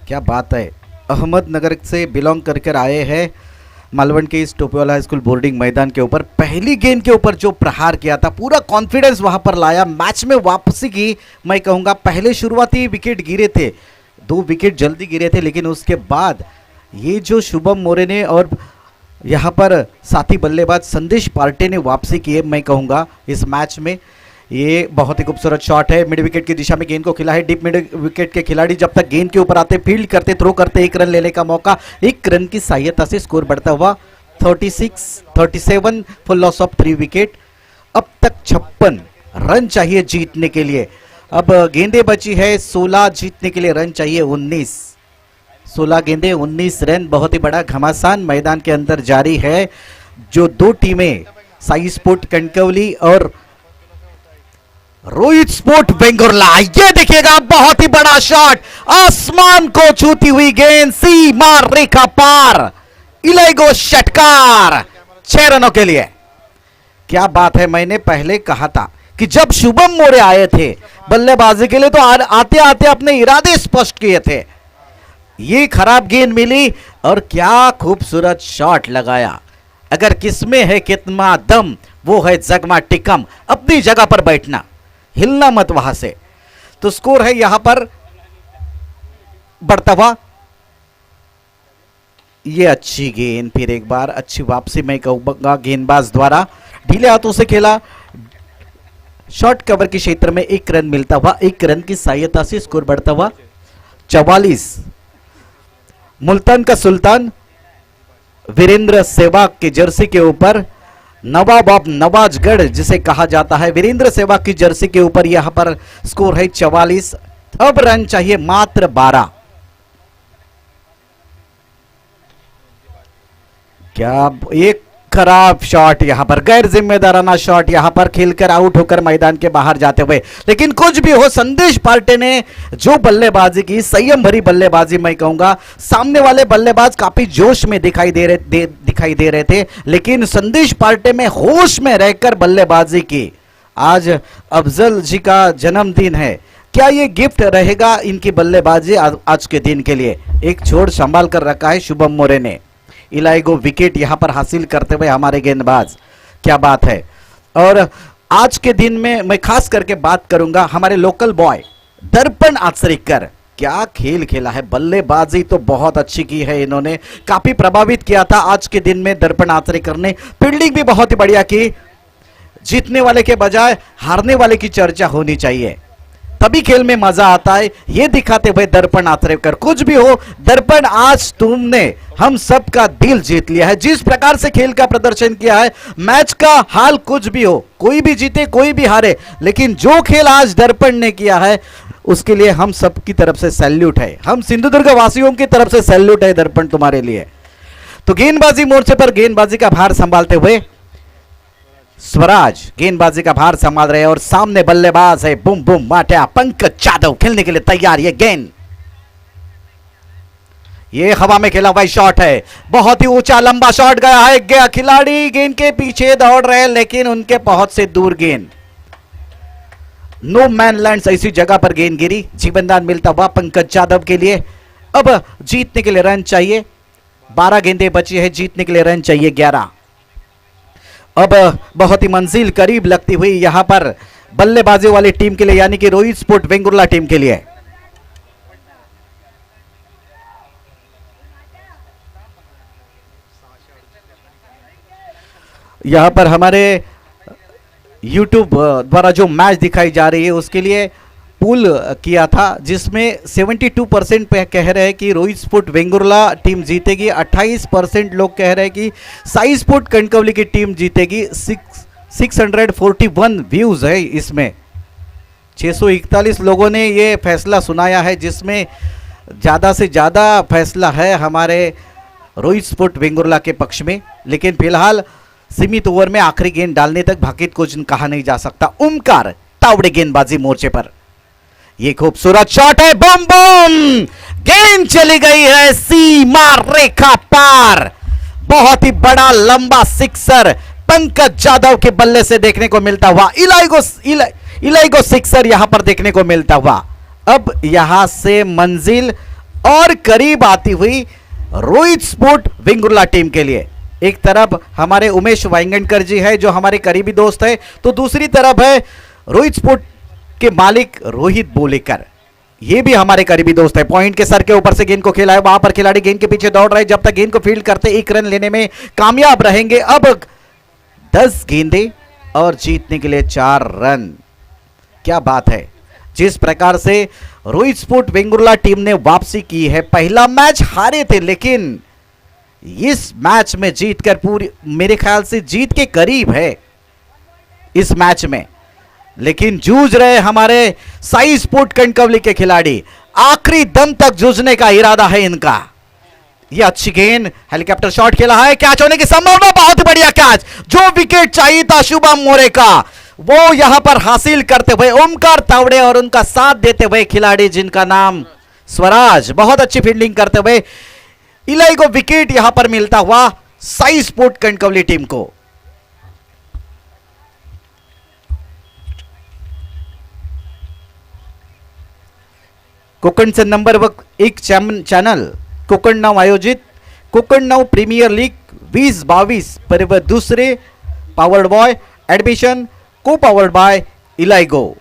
Speaker 3: क्या बात है, अहमदनगर से बिलोंग कर आए हैं मालवण के इस टोपेवाला हाई स्कूल बोर्डिंग मैदान के ऊपर. पहली गेंद के ऊपर जो प्रहार किया था, पूरा कॉन्फिडेंस वहाँ पर लाया, मैच में वापसी की. मैं कहूँगा पहले शुरुआती विकेट गिरे थे, 2 विकेट जल्दी गिरे थे, लेकिन उसके बाद ये जो शुभम मोरे ने और यहाँ पर साथी बल्लेबाज संदेश पार्टे ने वापसी की है, मैं कहूँगा इस मैच में. ये बहुत ही खूबसूरत शॉट है, मिड विकेट की दिशा में गेंद को खिला है. डीप मिड विकेट के खिलाड़ी जब तक गेंद के ऊपर आते, फील्ड करते, थ्रो करते, 1 रन लेने का मौका. 1 रन की सहायता से स्कोर बढ़ता हुआ 36-37 फुल लॉस ऑफ 3 विकेट. अब तक 56 रन चाहिए जीतने के लिए. अब गेंदें बची है 16, जीतने के लिए रन चाहिए 19. 16 गेंदें 19 रन. बहुत ही बड़ा घमासान मैदान के अंदर जारी है. जो 2 टीमें साई स्पोर्ट कणकवली और रोहित स्पोर्ट वेंगुर्ला, ये देखिएगा बहुत ही बड़ा शॉट, आसमान को छूती हुई गेंद, सीमा रेखा पार, इलाईगो षटकार 6 रनों के लिए. क्या बात है, मैंने पहले कहा था कि जब शुभम मोरे आए थे बल्लेबाजी के लिए तो आते आते अपने इरादे स्पष्ट किए थे. ये खराब गेंद मिली और क्या खूबसूरत शॉट लगाया. अगर किसमें है कितना दम, वो है जगमा टिकम, अपनी जगह पर बैठना, हिलना मत वहां से. तो स्कोर है यहां पर बढ़ता हुआ. ये अच्छी गेंद, फिर एक बार अच्छी वापसी मैं कहूंगा गेंदबाज द्वारा, ढीले हाथों से खेला, शॉर्ट कवर के क्षेत्र में 1 रन मिलता हुआ. 1 रन की सहायता से स्कोर बढ़ता हुआ 44. मुल्तान का सुल्तान वीरेंद्र सहवाग के जर्सी के ऊपर, नवाब ऑफ नवाजगढ़ जिसे कहा जाता है, वीरेंद्र सहवाग की जर्सी के ऊपर यहां पर स्कोर है 44. अब रन चाहिए मात्र 12. क्या एक खराब शॉट यहां पर, गैर जिम्मेदाराना शॉट यहां पर खेलकर आउट होकर मैदान के बाहर जाते हुए. लेकिन कुछ भी हो, संदेश पार्टे ने जो बल्लेबाजी की, संयम भरी बल्लेबाजी मैं कहूंगा. सामने वाले बल्लेबाज काफी जोश में दिखाई दे रहे थे, लेकिन संदेश पार्टे में होश में रहकर बल्लेबाजी की. आज अफजल जी का जन्मदिन है, क्या ये गिफ्ट रहेगा इनकी बल्लेबाजी आज के दिन के लिए. एक छोड़ संभाल कर रखा है शुभम मोरे ने. इलाईगो विकेट यहां पर हासिल करते हुए हमारे गेंदबाज, क्या बात है. और आज के दिन में मैं खास करके बात करूंगा हमारे लोकल बॉय दर्पण आचरेकर. क्या खेल खेला है, बल्लेबाजी तो बहुत अच्छी की है इन्होंने, काफी प्रभावित किया था आज के दिन में दर्पण आचरेकर ने. फील्डिंग भी बहुत ही बढ़िया की. जीतने वाले के बजाय हारने वाले की चर्चा होनी चाहिए, तभी खेल में मजा आता है. ये दिखाते हुए दर्पण आचरेकर, कुछ भी हो दर्पण, आज तुमने हम सबका दिल जीत लिया है. जिस प्रकार से खेल का प्रदर्शन किया है, मैच का हाल कुछ भी हो, कोई भी जीते कोई भी हारे, लेकिन जो खेल आज दर्पण ने किया है उसके लिए हम सब की तरफ से सैल्यूट है, हम सिंधुदुर्ग वासियों की तरफ से सैल्यूट है दर्पण तुम्हारे लिए। तो गेंदबाजी मोर्चे पर गेंदबाजी का भार संभालते हुए स्वराज गेंदबाजी का भार संभाल रहे हैं और सामने बल्लेबाज है बुम बुम माटिया पंकज यादव खेलने के लिए तैयार। ये गेंद ये हवा में खेला हुआ शॉट है, बहुत ही ऊंचा लंबा शॉट गया है, गया खिलाड़ी गेंद के पीछे दौड़ रहे हैं लेकिन उनके बहुत से दूर गेंद, नो मैन लैंड ऐसी जगह पर गेंद गिरी। जीवनदान मिलता हुआ पंकज यादव के लिए। अब जीतने के लिए रन चाहिए, 12 गेंदें बची है, जीतने के लिए रन चाहिए 11। अब बहुत ही मंजिल करीब लगती हुई यहां पर बल्लेबाजी वाली टीम के लिए यानी कि रोहित स्पोर्ट वेंगुर्ला टीम के लिए। यहां पर हमारे YouTube द्वारा जो मैच दिखाई जा रही है उसके लिए पुल किया था जिसमें 72% पे कह रहे हैं कि रोहित स्पोर्ट वेंगुर्ला टीम जीतेगी, 28% लोग कह रहे हैं कि साई स्पोर्ट कणकवली की टीम जीतेगी। 641 व्यूज है इसमें, 641 लोगों ने ये फैसला सुनाया है जिसमें ज़्यादा से ज़्यादा फैसला है हमारे रोहित स्पोर्ट वेंगुर्ला के पक्ष में। लेकिन फिलहाल सीमित ओवर में आखिरी गेंद डालने तक भाकित कुछ कहा नहीं जा सकता। ओमकार तावड़े गेंदबाजी मोर्चे पर, ये खूबसूरत शॉट है, बम बम गेंद चली गई है सीमा रेखा पार। बहुत ही बड़ा लंबा सिक्सर पंकज यादव के बल्ले से देखने को मिलता हुआ, इलाइगो सिक्सर यहां पर देखने को मिलता हुआ। अब यहां से मंजिल और करीब आती हुई रोहित स्पोर्ट वेंगुर्ला टीम के लिए। एक तरफ हमारे उमेश वाइंगणकर जी है जो हमारे करीबी दोस्त है, तो दूसरी तरफ है रोहित स्पोर्ट के मालिक रोहित बोलेकर, ये भी हमारे करीबी दोस्त है। पॉइंट के सर के ऊपर से गेंद को खेला है, वहां पर खिलाड़ी गेंद के पीछे दौड़ रहे, जब तक गेंद को फील्ड करते 1 रन लेने में कामयाब रहेंगे। अब 10 गेंदें और जीतने के लिए 4 रन। क्या बात है, जिस प्रकार से रोहित स्पोर्ट वेंगुर्ला टीम ने वापसी की है। पहला मैच हारे थे लेकिन इस मैच में जीतकर पूरी मेरे ख्याल से जीत के करीब है इस मैच में, लेकिन जूझ रहे हमारे साई स्पोर्ट कणकवली के खिलाड़ी, आखिरी दम तक जूझने का इरादा है इनका। यह अच्छी गेंद, हेलीकॉप्टर शॉट खेला है, कैच होने की संभावना, बहुत ही बढ़िया कैच। जो विकेट चाहिए था शुभम मोरे का वो यहां पर हासिल करते हुए ओमकार तावड़े और उनका साथ देते हुए खिलाड़ी जिनका नाम स्वराज, बहुत अच्छी फील्डिंग करते हुए इलाई को विकेट यहां पर मिलता हुआ साई स्पोर्ट कणकवली टीम को। कोकणचं नंबर 1 चॅनल कोकण नाव आयोजित कोकण नाव प्रीमियर लीग 2022 पर्व दुसरे, पावर्ड बाय ॲडमिशन, को पावर्ड बाय इलायगो।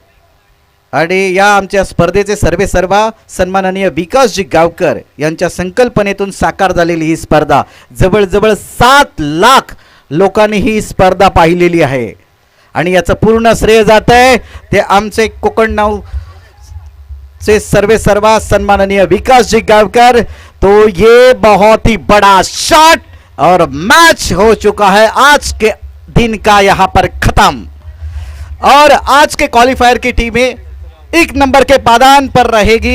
Speaker 3: आणि या आमच्या स्पर्धेचे सर्वे सर्वा सन्माननीय विकासजी गावकर यांच्या संकल्पनेतून साकार झालेली ही स्पर्धा, जवळजवळ 7 लाख लोकांनी ही स्पर्धा पाहिलेली आहे आणि याचं पूर्ण श्रेय जात आहे ते आमचे कोकण नाव से सर्वे सर्वा सन्माननीय विकास जी गावकर। तो ये बहुत ही बड़ा शॉट और मैच हो चुका है आज के दिन का यहां पर खत्म, और आज के क्वालिफायर की टीमें 1 नंबर के पादान पर रहेगी।